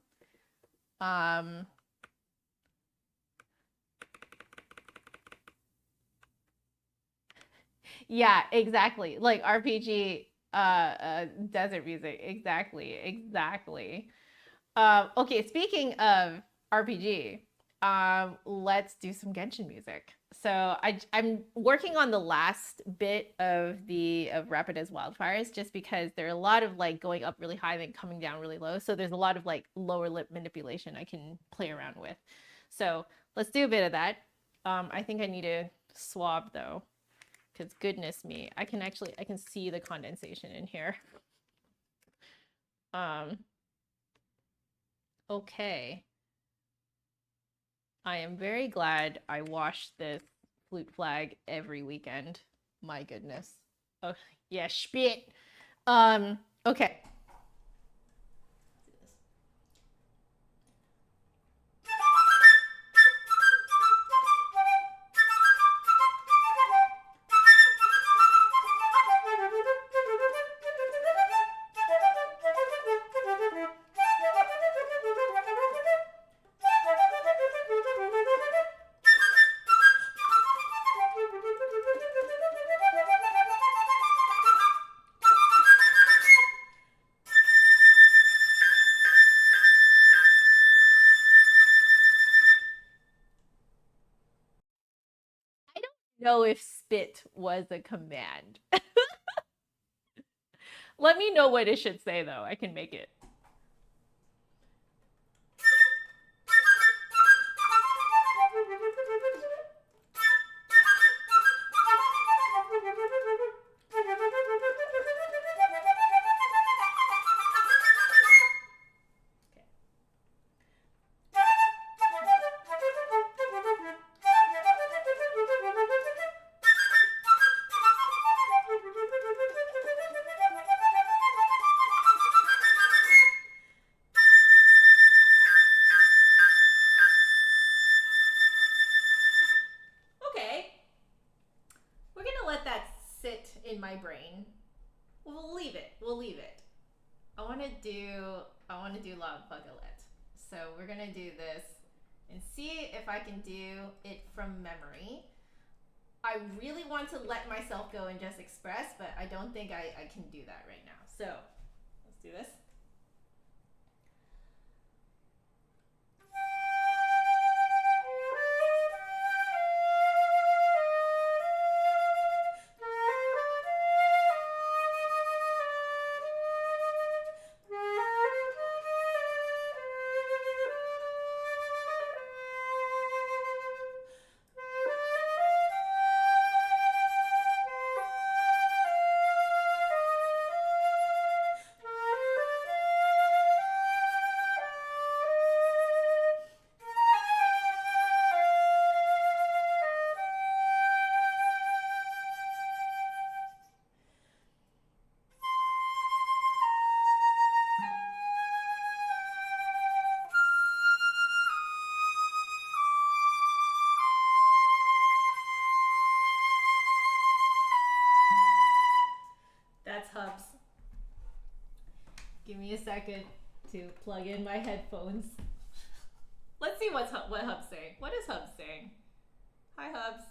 Yeah, exactly. Like RPG, desert music. Exactly. Okay, speaking of RPG, let's do some Genshin music. So I'm working on the last bit of Rapid as Wildfires just because there are a lot of like going up really high and then coming down really low. So there's a lot of like lower lip manipulation I can play around with. So let's do a bit of that. I think I need to swab though, because goodness me, I can see the condensation in here. Okay. I am very glad I wash this flute flag every weekend. My goodness. Oh, yeah, spit. Okay. Know if spit was a command. Let me know what it should say though. I can make it. in my brain. We'll leave it. I want to do La Vaguelette. So we're gonna do this and see if I can do it from memory. I really want to let myself go and just express, but I don't think I can do that right now. So let's do this. That's Hubs. Give me a second to plug in my headphones. Let's see what Hub's saying. What is Hubs saying? Hi, Hubs.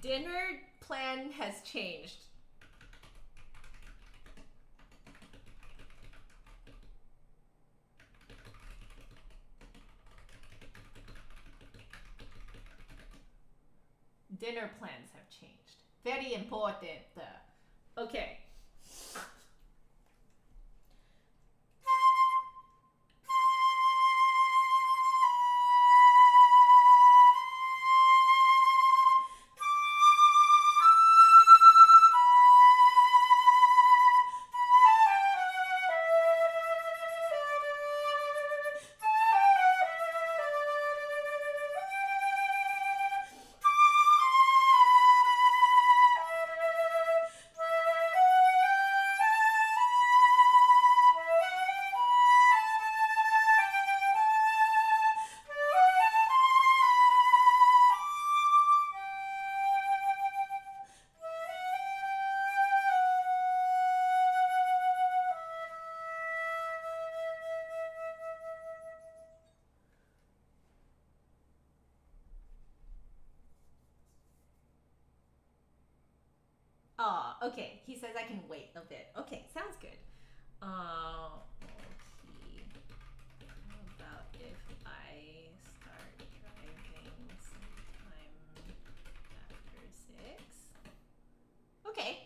Dinner plan has changed. dinner plans have changed. Very important. Okay. Oh, okay. He says I can wait a bit. Okay, sounds good. Okay. How about if I start driving sometime after 6? Okay.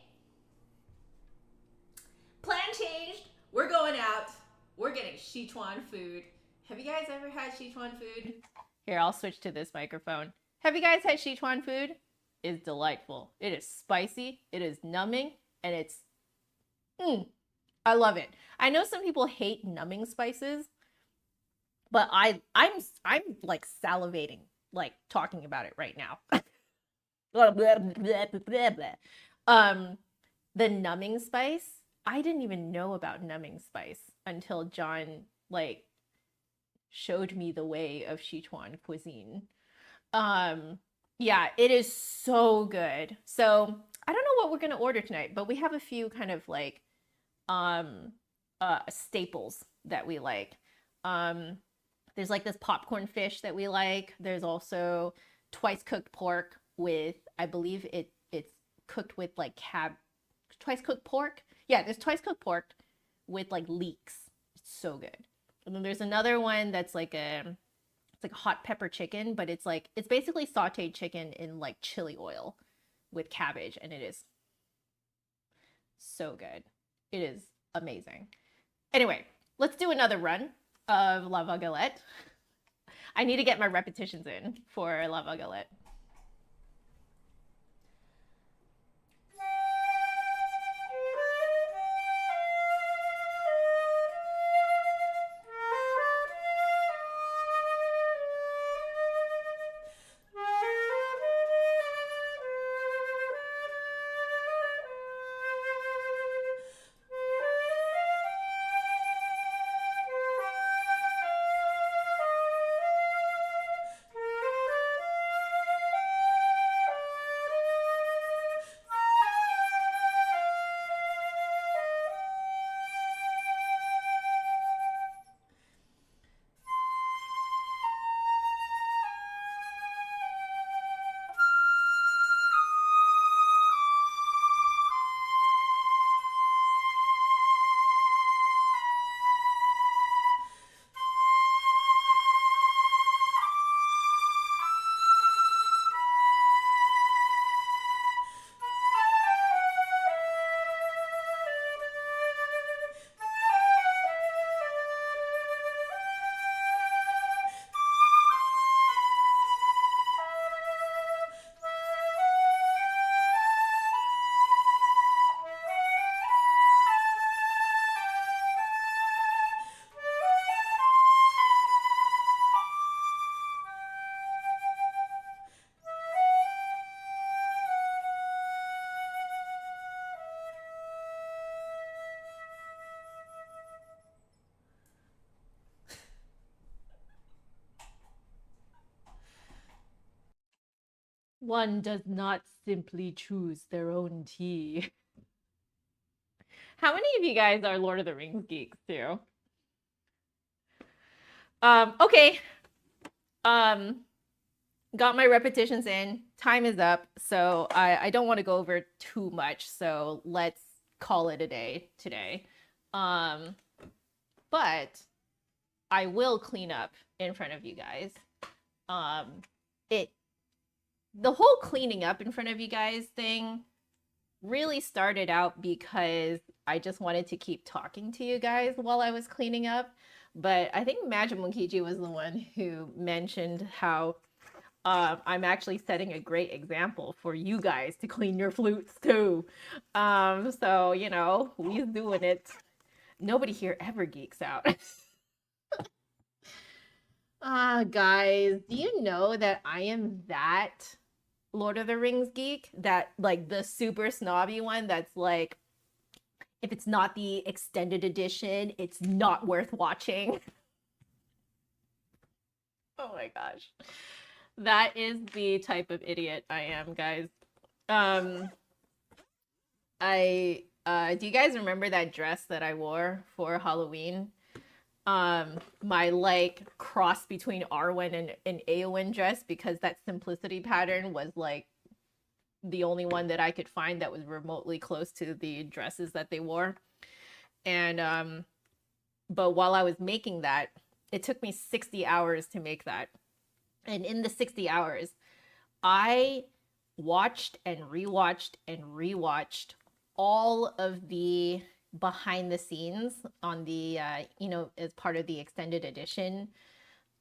Plan changed. We're going out. We're getting Sichuan food. Have you guys ever had Sichuan food? Here, I'll switch to this microphone. Have you guys had Sichuan food? It's delightful. It is spicy, it is numbing, and it's I love it. I know some people hate numbing spices, but I'm like salivating, like talking about it right now. The numbing spice, I didn't even know about numbing spice until John like showed me the way of Sichuan cuisine. Yeah, it is so good. So I don't know what we're gonna order tonight, but we have a few kind of like staples that we like. There's like this popcorn fish that we like. There's also twice cooked pork with, I believe it's cooked with like twice cooked pork. Yeah, there's twice cooked pork with like leeks. It's so good. And then there's another one that's like it's like a hot pepper chicken, but it's basically sauteed chicken in like chili oil with cabbage, and it is so good. It is amazing. Anyway, let's do another run of La Vaguelette. I need to get my repetitions in for La Vaguelette. One does not simply choose their own tea. How many of you guys are Lord of the Rings geeks too? Okay. Got my repetitions in. Time is up, so I don't want to go over too much, so let's call it a day today. But I will clean up in front of you guys. the whole cleaning up in front of you guys thing really started out because I just wanted to keep talking to you guys while I was cleaning up. But I think Magic Monkiji was the one who mentioned how I'm actually setting a great example for you guys to clean your flutes too. So, you know, we's doing it. Nobody here ever geeks out. Guys, do you know that I am that Lord of the Rings geek? That, like, the super snobby one that's like, if it's not the extended edition, it's not worth watching. Oh my gosh. That is the type of idiot I am, guys. Um, do you guys remember that dress that I wore for Halloween? My like cross between Arwen and Eowyn dress, because that simplicity pattern was like the only one that I could find that was remotely close to the dresses that they wore. And but while I was making that, it took me 60 hours to make that. And in the 60 hours, I watched and rewatched all of the behind the scenes on the you know, as part of the extended edition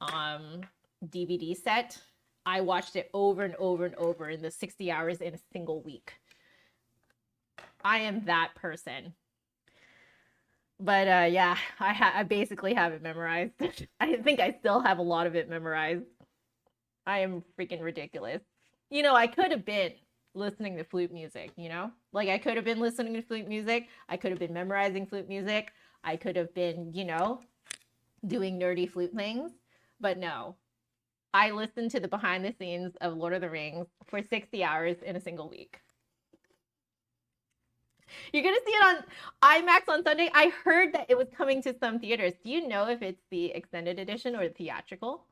DVD set. I watched it over and over in the 60 hours in a single week. I am that person. But yeah, I basically have it memorized. I think I still have a lot of it memorized. I am freaking ridiculous. You know, I could have been listening to flute music, you know? Like, I could have been listening to flute music. I could have been memorizing flute music. I could have been, you know, doing nerdy flute things. But no, I listened to the behind the scenes of Lord of the Rings for 60 hours in a single week. You're going to see it on IMAX on Sunday. I heard that it was coming to some theaters. Do you know if it's the extended edition or the theatrical?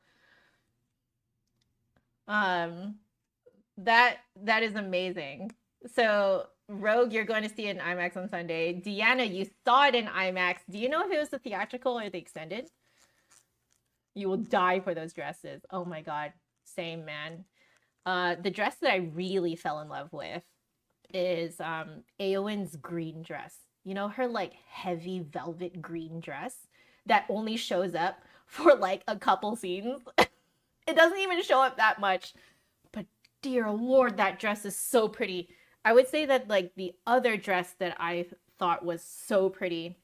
That is amazing. So Rogue, you're going to see it in IMAX on Sunday. Deanna, you saw it in IMAX. Do you know if it was the theatrical or the extended? You will die for those dresses. Oh my god, same, man. The dress that I really fell in love with is Eowyn's green dress. You know, her like heavy velvet green dress that only shows up for like a couple scenes. It doesn't even show up that much. But dear Lord, that dress is so pretty. I would say that like the other dress that I thought was so pretty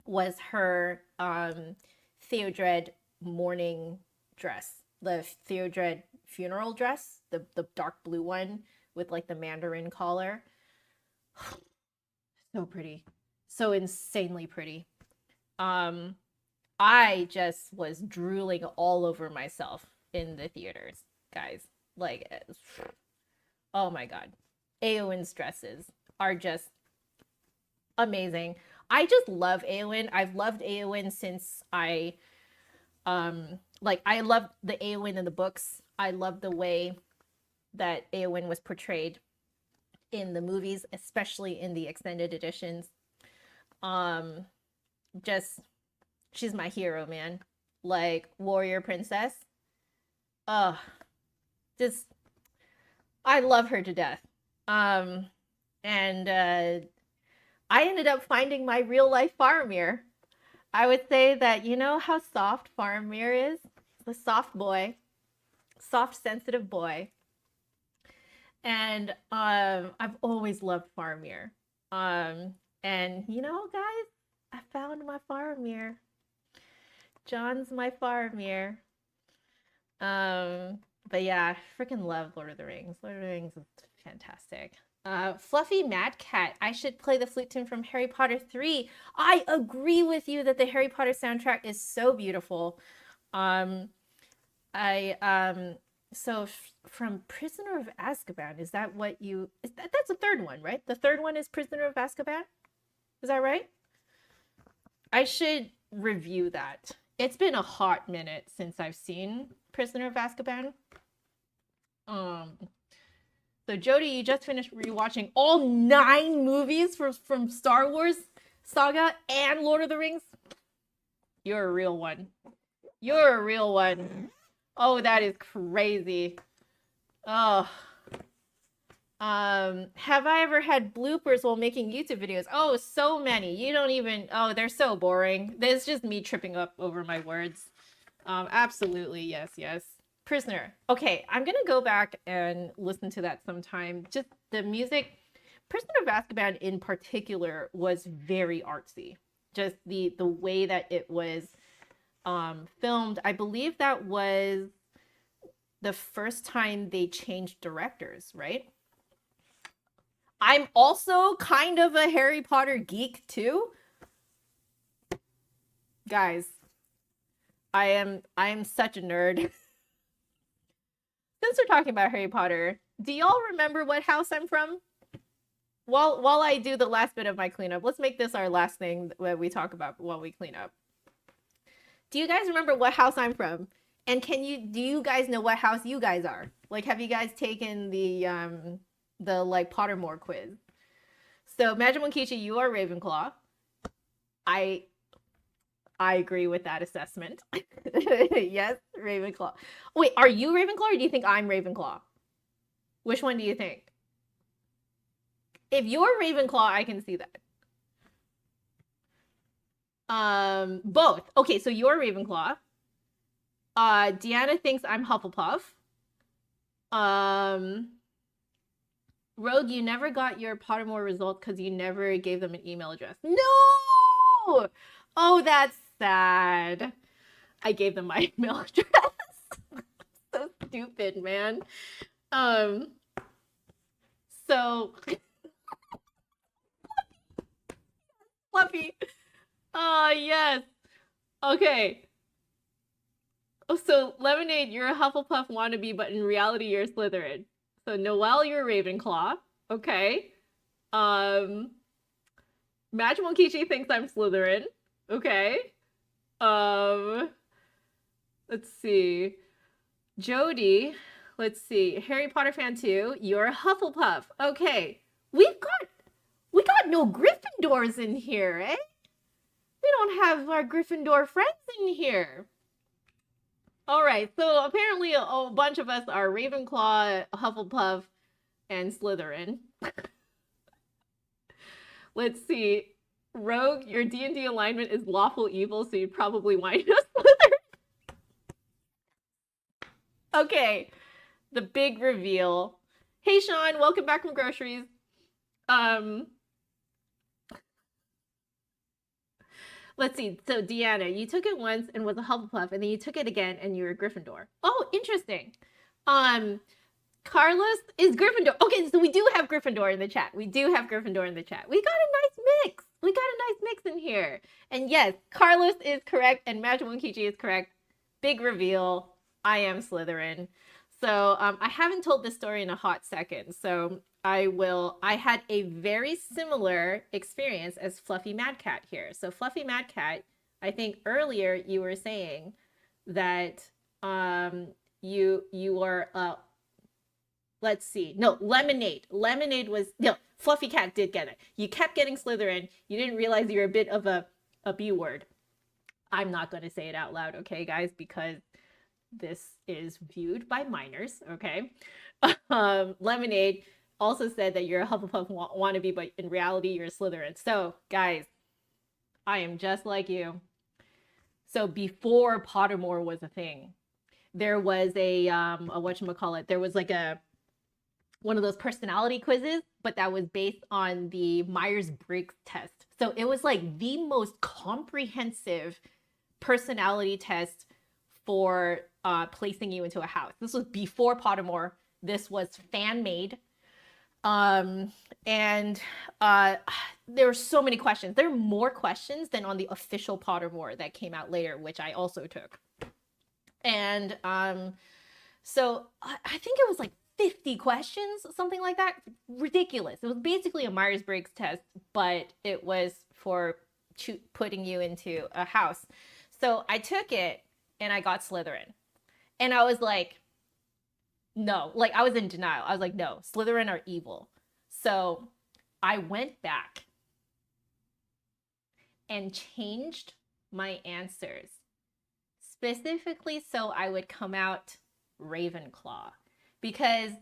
was her Theodred mourning dress. The Theodred funeral dress, the dark blue one with like the mandarin collar. So pretty. So insanely pretty. I just was drooling all over myself in the theaters, guys. Like, oh my god. Eowyn's dresses are just amazing. I just love Eowyn. I've loved Eowyn since I loved the Eowyn in the books. I love the way that Eowyn was portrayed in the movies, especially in the extended editions. Just she's my hero, man. Like warrior princess. Just I love her to death. And I ended up finding my real life Faramir. I would say that, you know how soft Faramir is? The soft boy, soft, sensitive boy. And I've always loved Faramir. And you know, guys, I found my Faramir. John's my Faramir. But yeah, I freaking love Lord of the Rings. Lord of the Rings is fantastic. Fluffy Mad Cat, I should play the flute tune from Harry Potter 3. I agree with you that the Harry Potter soundtrack is so beautiful. From Prisoner of Azkaban, is that what you... that's the third one, right? The third one is Prisoner of Azkaban? Is that right? I should review that. It's been a hot minute since I've seen Prisoner of Azkaban. So Jody, you just finished rewatching all 9 movies from Star Wars saga and Lord of the Rings? You're a real one. You're a real one. Oh, that is crazy. Oh, have I ever had bloopers while making YouTube videos? Oh, so many. You don't even, oh, they're so boring. There's just me tripping up over my words. Absolutely. Yes, yes. Prisoner. Okay, I'm gonna go back and listen to that sometime. Just the music, Prisoner of Azkaban in particular was very artsy. Just the way that it was filmed. I believe that was the first time they changed directors, right? I'm also kind of a Harry Potter geek too. Guys, I am such a nerd. Since we're talking about Harry Potter, do y'all remember what house I'm from? While I do the last bit of my cleanup, let's make this our last thing that we talk about while we clean up. Do you guys remember what house I'm from? And do you guys know what house you guys are? Like, have you guys taken the like Pottermore quiz? So Magic Monkichi, you are Ravenclaw. I agree with that assessment. Yes, Ravenclaw. Wait, are you Ravenclaw or do you think I'm Ravenclaw? Which one do you think? If you're Ravenclaw, I can see that. Both. Okay, so you're Ravenclaw. Deanna thinks I'm Hufflepuff. Rogue, you never got your Pottermore result because you never gave them an email address. No! Oh, that's sad. I gave them my email address. So stupid, man. So Fluffy. Oh, yes. Okay. Oh, so Lemonade, you're a Hufflepuff wannabe, but in reality, you're a Slytherin. So Noelle, you're a Ravenclaw. Okay. Magic Monkichi thinks I'm Slytherin. Okay. Let's see. Jody, let's see. Harry Potter fan too. You're a Hufflepuff. Okay. We got no Gryffindors in here, eh? We don't have our Gryffindor friends in here. All right, so apparently a bunch of us are Ravenclaw, Hufflepuff, and Slytherin. Let's see. Rogue, your D&D alignment is lawful evil, so you'd probably wind up Slytherin. Okay, the big reveal. Hey, Sean, welcome back from groceries. Let's see. So Deanna, you took it once and was a Hufflepuff, and then you took it again and you were Gryffindor. Oh, interesting. Carlos is Gryffindor. Okay, so we do have Gryffindor in the chat. We do have Gryffindor in the chat. We got a nice mix. We got a nice mix in here. And yes, Carlos is correct and Magic Monkichi is correct. Big reveal. I am Slytherin. So I haven't told this story in a hot second. So I had a very similar experience as Fluffy Mad Cat here. So Fluffy Mad Cat, I think earlier you were saying that you were let's see. No, Lemonade. Lemonade was no, Fluffy Cat did get it. You kept getting Slytherin. You didn't realize you're a bit of a B word. I'm not going to say it out loud, okay, guys, because this is viewed by minors, okay? Lemonade also said that you're a Hufflepuff wannabe, but in reality, you're a Slytherin. So, guys, I am just like you. So before Pottermore was a thing, there was a whatchamacallit, there was like one of those personality quizzes, but that was based on the Myers-Briggs test. So it was like the most comprehensive personality test for placing you into a house. This was before Pottermore. This was fan-made. And there were so many questions. There are more questions than on the official Pottermore that came out later, which I also took. And so I think it was like 50 questions, something like that. Ridiculous. It was basically a Myers-Briggs test, but it was for putting you into a house. So I took it and I got Slytherin. And I was like, no, like I was in denial. I was like, no, Slytherin are evil. So I went back and changed my answers specifically so I would come out Ravenclaw. because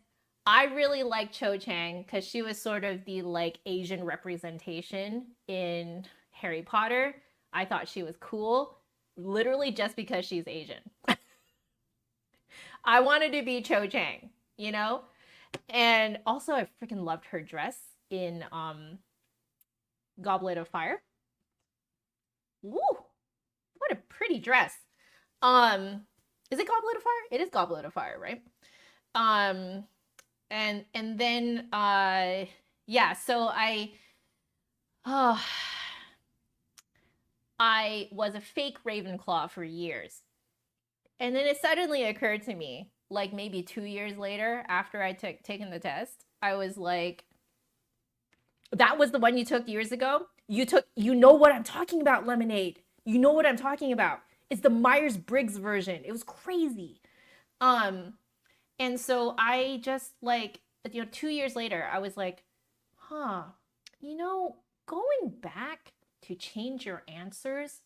I really like Cho Chang because she was sort of the like Asian representation in Harry Potter. I thought she was cool, literally just because she's Asian. I wanted to be Cho Chang, you know? And also I freaking loved her dress in Goblet of Fire. Woo! What a pretty dress. Is it Goblet of Fire? It is Goblet of Fire, right? And then yeah, so oh, I was a fake Ravenclaw for years. And then it suddenly occurred to me, like maybe 2 years later, after I taken the test, I was like, that was the one you took years ago? You know what I'm talking about, Lemonade. You know what I'm talking about. It's the Myers-Briggs version. It was crazy. And so I just like, 2 years later, I was like, huh, going back to change your answers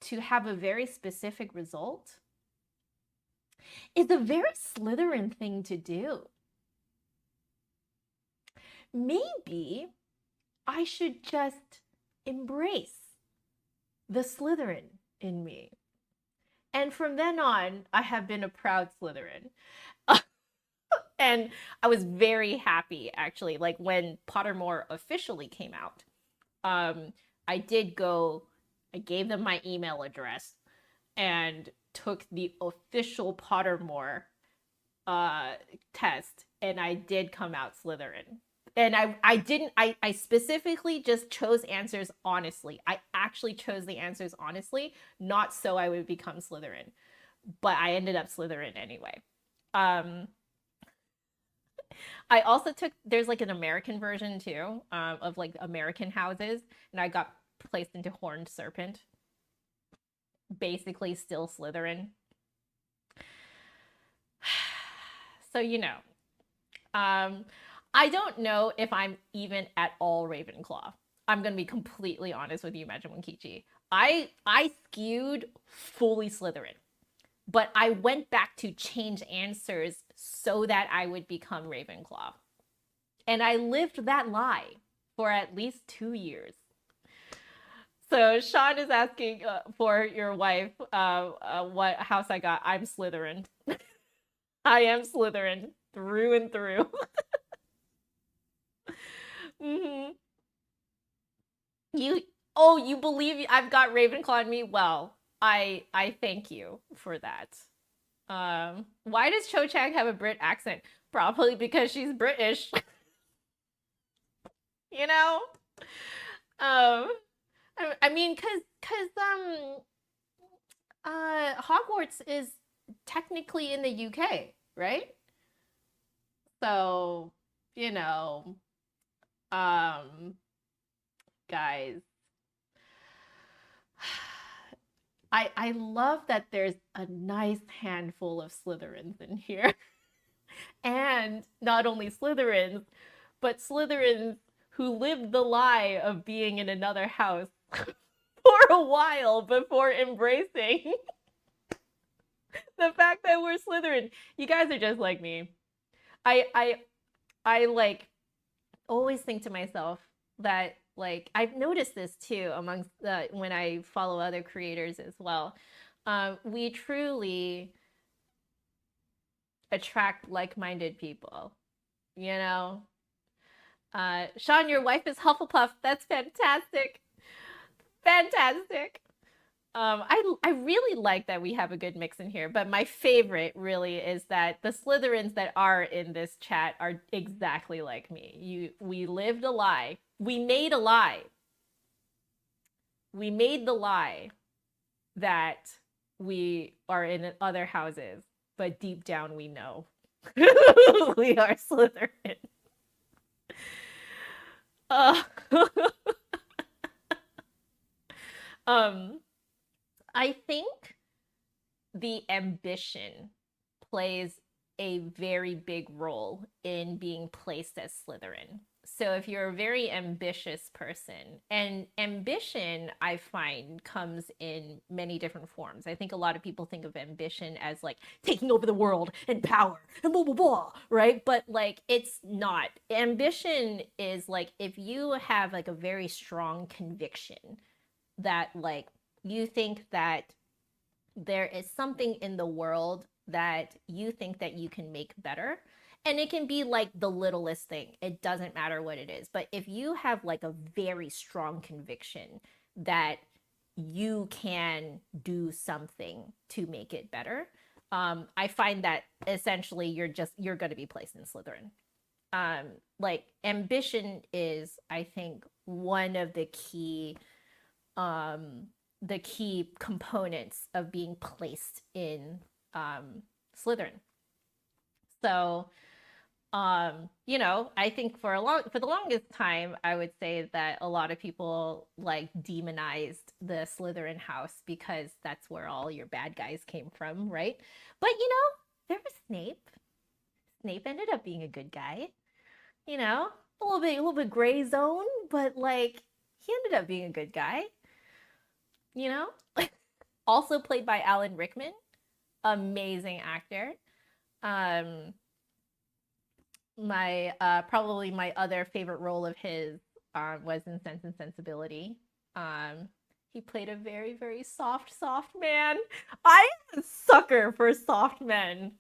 to have a very specific result is a very Slytherin thing to do. Maybe I should just embrace the Slytherin in me. And from then on, I have been a proud Slytherin. And I was very happy, actually, like when Pottermore officially came out. I gave them my email address and took the official Pottermore test, and I did come out Slytherin. And I specifically just chose answers honestly. I actually chose the answers honestly, not so I would become Slytherin. But I ended up Slytherin anyway. I also there's like an American version too, of like American houses, and I got placed into Horned Serpent. Basically still Slytherin. So, I don't know if I'm even at all Ravenclaw. I'm going to be completely honest with you, Magic Kichi. I skewed fully Slytherin, but I went back to change answers so that I would become Ravenclaw. And I lived that lie for at least 2 years. So Sean is asking for your wife what house I got. I'm Slytherin. I am Slytherin through and through. Mm-hmm. You believe I've got Ravenclaw in me? Well, I thank you for that. Why does Cho Chang have a Brit accent? Probably because she's British. I mean, cause Hogwarts is technically in the UK, right? So, guys, I love that there's a nice handful of Slytherins in here. And not only Slytherins, but Slytherins who lived the lie of being in another house for a while before embracing the fact that we're Slytherin. You guys are just like me. I like always think to myself that, like, I've noticed this too amongst when I follow other creators as well. We truly attract like-minded people, Sean, your wife is Hufflepuff. That's fantastic. Fantastic. I really like that we have a good mix in here, but my favorite really is that the Slytherins that are in this chat are exactly like me. We lived a lie. We made a lie. We made the lie that we are in other houses, but deep down we know we are Slytherin. I think the ambition plays a very big role in being placed as Slytherin. So if you're a very ambitious person, and ambition, I find, comes in many different forms. I think a lot of people think of ambition as like taking over the world and power and blah blah blah, right? But like it's not. Ambition is like if you have like a very strong conviction that like you think that there is something in the world that you think that you can make better, and it can be like the littlest thing, it doesn't matter what it is, but if you have like a very strong conviction that you can do something to make it better, I find that essentially you're going to be placed in Slytherin. Like ambition is, I think, one of the key components of being placed in Slytherin. So, you know, I think for the longest time, I would say that a lot of people like demonized the Slytherin house because that's where all your bad guys came from, right? But you know, there was Snape. Snape ended up being a good guy. You know, a little bit gray zone, but like he ended up being a good guy. You know, also played by Alan Rickman, amazing actor. Um, my probably my other favorite role of his was in Sense and Sensibility. He played a very very soft man. I'm a sucker for soft men.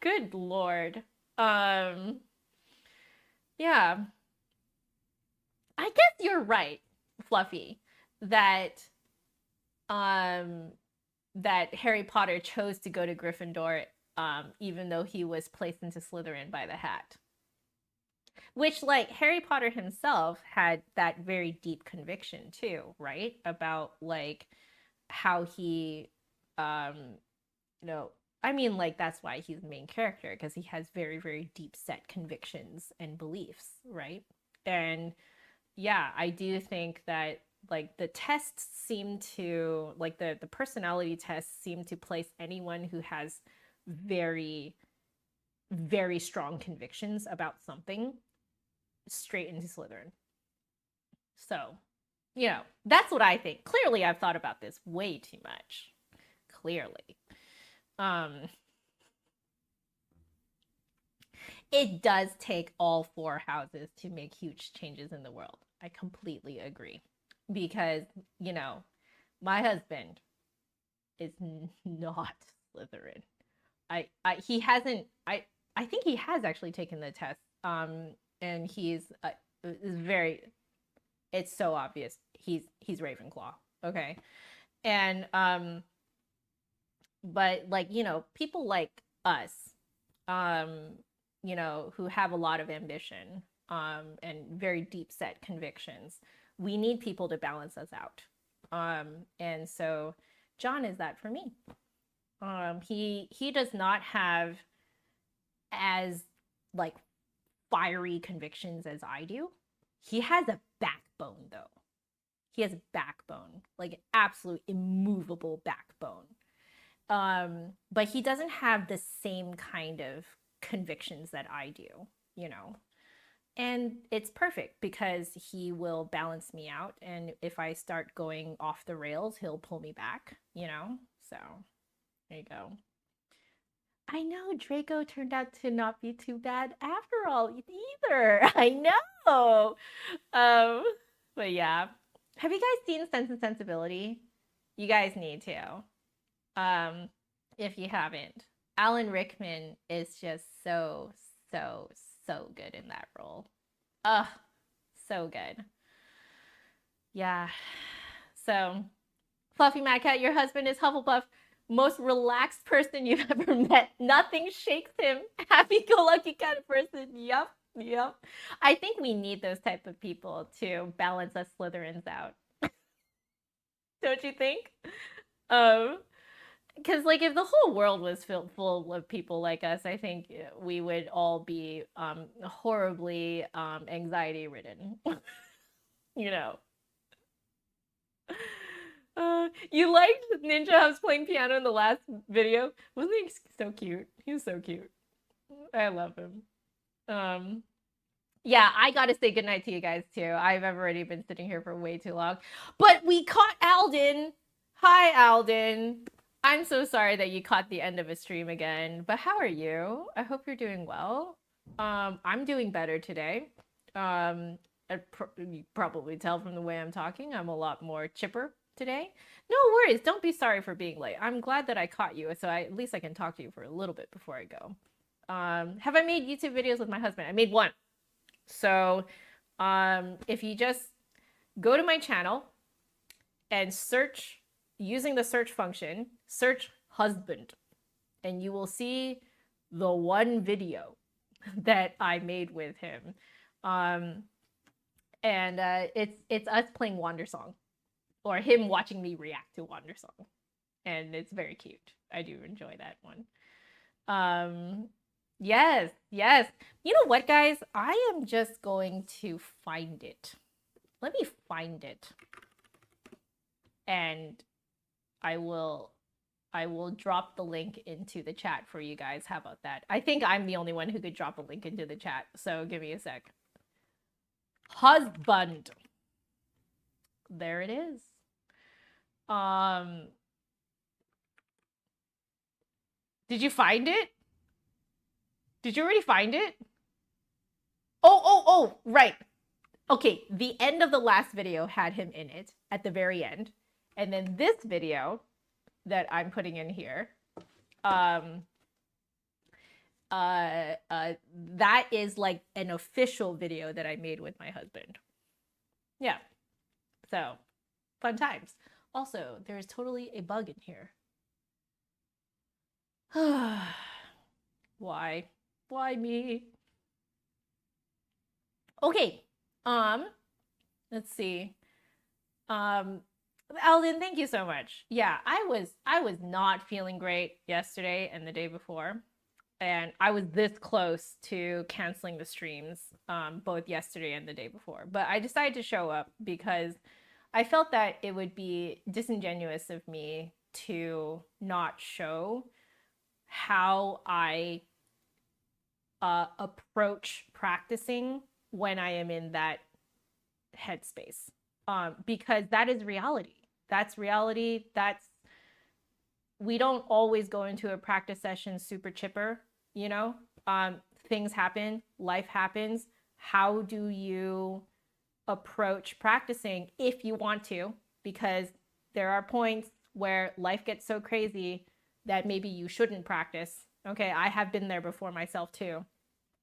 Good lord. Um, yeah, I guess you're right, Fluffy, that um that Harry Potter chose to go to Gryffindor, even though he was placed into Slytherin by the Hat. Which, like, Harry Potter himself had that very deep conviction too, right? About like how he, um, you know, I mean, like that's why he's the main character because he has very, very deep set convictions and beliefs, right? And yeah, I do think that like the tests seem to like the personality tests seem to place anyone who has very very strong convictions about something straight into Slytherin. So, you know, that's what I think. Clearly I've thought about this way too much. Clearly. Um it does take all four houses to make huge changes in the world. I completely agree. Because, you know, my husband is not Slytherin. I he hasn't I think he has actually taken the test. And he's is very it's so obvious. He's Ravenclaw. Okay. And but like, you know, people like us, um, you know, who have a lot of ambition, and very deep set convictions, we need people to balance us out. And so John is that for me. He does not have as like fiery convictions as I do. He has a backbone though. He has a backbone, like an absolute immovable backbone. But he doesn't have the same kind of convictions that I do, you know. And it's perfect because he will balance me out, and if I start going off the rails, he'll pull me back, you know. So there you go. I know Draco turned out to not be too bad after all either. I know. Um, but yeah. Have you guys seen Sense and Sensibility? You guys need to. Um, if you haven't. Alan Rickman is just so good in that role. Ugh, so good. Yeah. So, Fluffy Mad Cat, your husband is Hufflepuff. Most relaxed person you've ever met. Nothing shakes him. Happy-go-lucky kind of person. Yep. I think we need those type of people to balance us Slytherins out. Don't you think? Because like if the whole world was filled full of people like us, I think we would all be horribly anxiety ridden. You know. You liked Ninja Hubs playing piano in the last video? Wasn't he so cute? He was so cute. I love him. Yeah, I gotta say goodnight to you guys too. I've already been sitting here for way too long. But we caught Alden. Hi, Alden. I'm so sorry that you caught the end of a stream again. But how are you? I hope you're doing well. I'm doing better today. You probably tell from the way I'm talking, I'm a lot more chipper today. No worries. Don't be sorry for being late. I'm glad that I caught you, so at least I can talk to you for a little bit before I go. Have I made YouTube videos with my husband? I made one. So if you just go to my channel and search using the search function, search husband, and you will see the one video that I made with him. It's us playing Wandersong or him watching me react to Wandersong. And it's very cute. I do enjoy that one. Yes, yes. You know what, guys? I am just going to find it. Let me find it. And I will drop the link into the chat for you guys. How about that? I think I'm the only one who could drop a link into the chat. So give me a sec. Husband. There it is. Did you find it? Did you already find it? Oh, right. Okay, the end of the last video had him in it at the very end. And then this video that I'm putting in here, that is like an official video that I made with my husband. Yeah. So, fun times. Also, there's totally a bug in here. Why? Why me? Okay. Let's see. Alden, thank you so much. Yeah, I was not feeling great yesterday and the day before. And I was this close to canceling the streams, both yesterday and the day before. But I decided to show up because I felt that it would be disingenuous of me to not show how I approach practicing when I am in that headspace, because that is reality. That's reality. We don't always go into a practice session super chipper, you know? Things happen, life happens. How do you approach practicing if you want to? Because there are points where life gets so crazy that maybe you shouldn't practice. Okay, I have been there before myself too.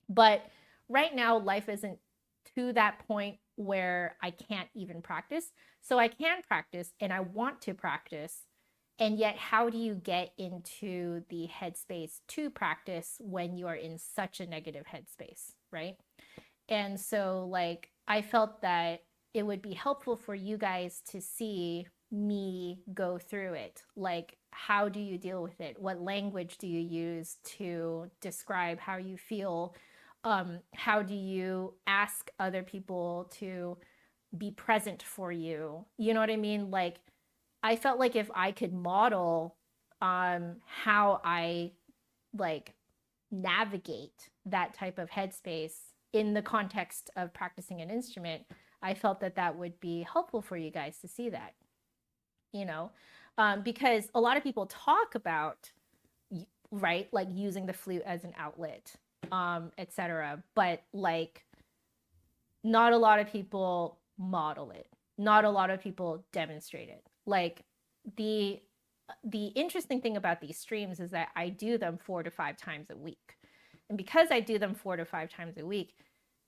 But right now, life isn't to that point where I can't even practice. So I can practice and I want to practice. And yet, how do you get into the headspace to practice when you are in such a negative headspace, right? And so, like, I felt that it would be helpful for you guys to see me go through it. Like, how do you deal with it? What language do you use to describe how you feel? How do you ask other people to be present for you? You know what I mean? Like, I felt like if I could model how I like navigate that type of headspace in the context of practicing an instrument, I felt that that would be helpful for you guys to see that, you know, because a lot of people talk about, right, like using the flute as an outlet, etc. But like, not a lot of people model it. Not a lot of people demonstrate it. Like the interesting thing about these streams is that I do them 4 to 5 times a week. And because I do them 4 to 5 times a week,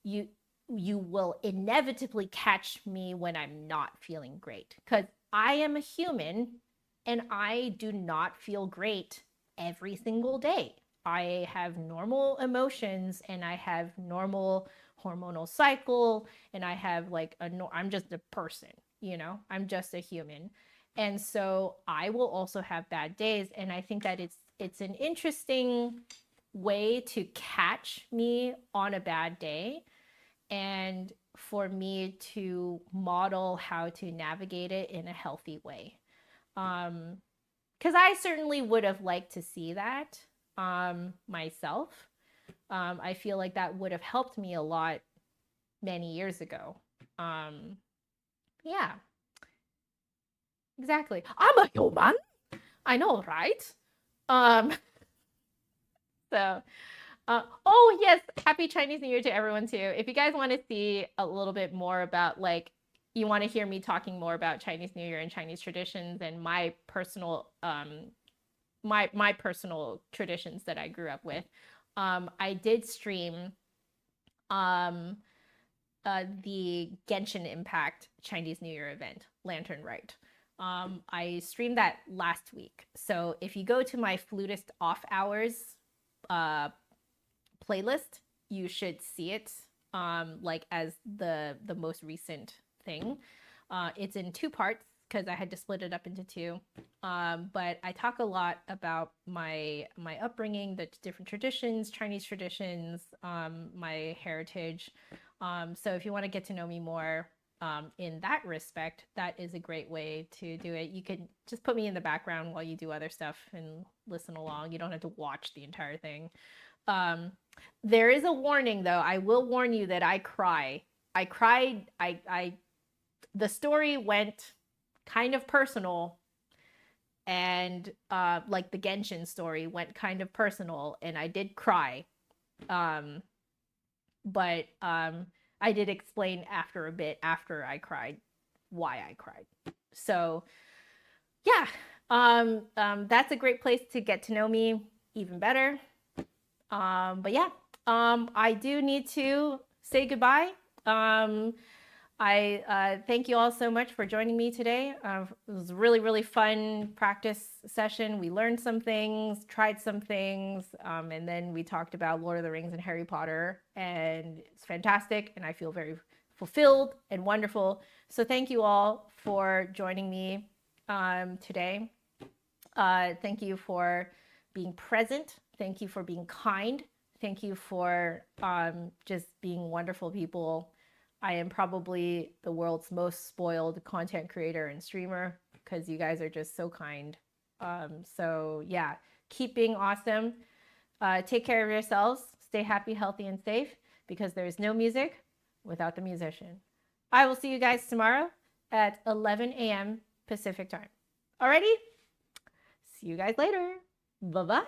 you will inevitably catch me when I'm not feeling great, because I am a human and I do not feel great every single day. I have normal emotions and I have normal hormonal cycle and I have like I'm just a person, you know, I'm just a human. And so I will also have bad days. And I think that it's an interesting way to catch me on a bad day and for me to model how to navigate it in a healthy way. Because I certainly would have liked to see that myself. I feel like that would have helped me a lot many years ago. Yeah, exactly. I'm a human. I know, right? Um, so, oh yes, happy Chinese New Year to everyone too. If you guys want to see a little bit more about like, you want to hear me talking more about Chinese New Year and Chinese traditions and my personal my personal traditions that I grew up with, I did stream um the Genshin Impact Chinese New Year event, Lantern Rite. I streamed that last week. So if you go to my flutist off hours uh, playlist, you should see it like as the most recent thing. It's in two parts because I had to split it up into two. But I talk a lot about my upbringing, the different traditions, Chinese traditions, my heritage. So if you want to get to know me more in that respect, that is a great way to do it. You could just put me in the background while you do other stuff and listen along. You don't have to watch the entire thing. There is a warning though. I will warn you that I cry. I cried. The story went kind of personal, and like the Genshin story went kind of personal, and I did cry. But I did explain after a bit after I cried why I cried. So yeah, that's a great place to get to know me even better. But yeah, I do need to say goodbye. I thank you all so much for joining me today. It was a really, really fun practice session. We learned some things, tried some things, and then we talked about Lord of the Rings and Harry Potter, and it's fantastic, and I feel very fulfilled and wonderful. So thank you all for joining me today. Thank you for being present. Thank you for being kind. Thank you for just being wonderful people. I am probably the world's most spoiled content creator and streamer because you guys are just so kind. So yeah, keep being awesome. Take care of yourselves. Stay happy, healthy, and safe because there's no music without the musician. I will see you guys tomorrow at 11 a.m. Pacific time. Alrighty? See you guys later. Bye-bye.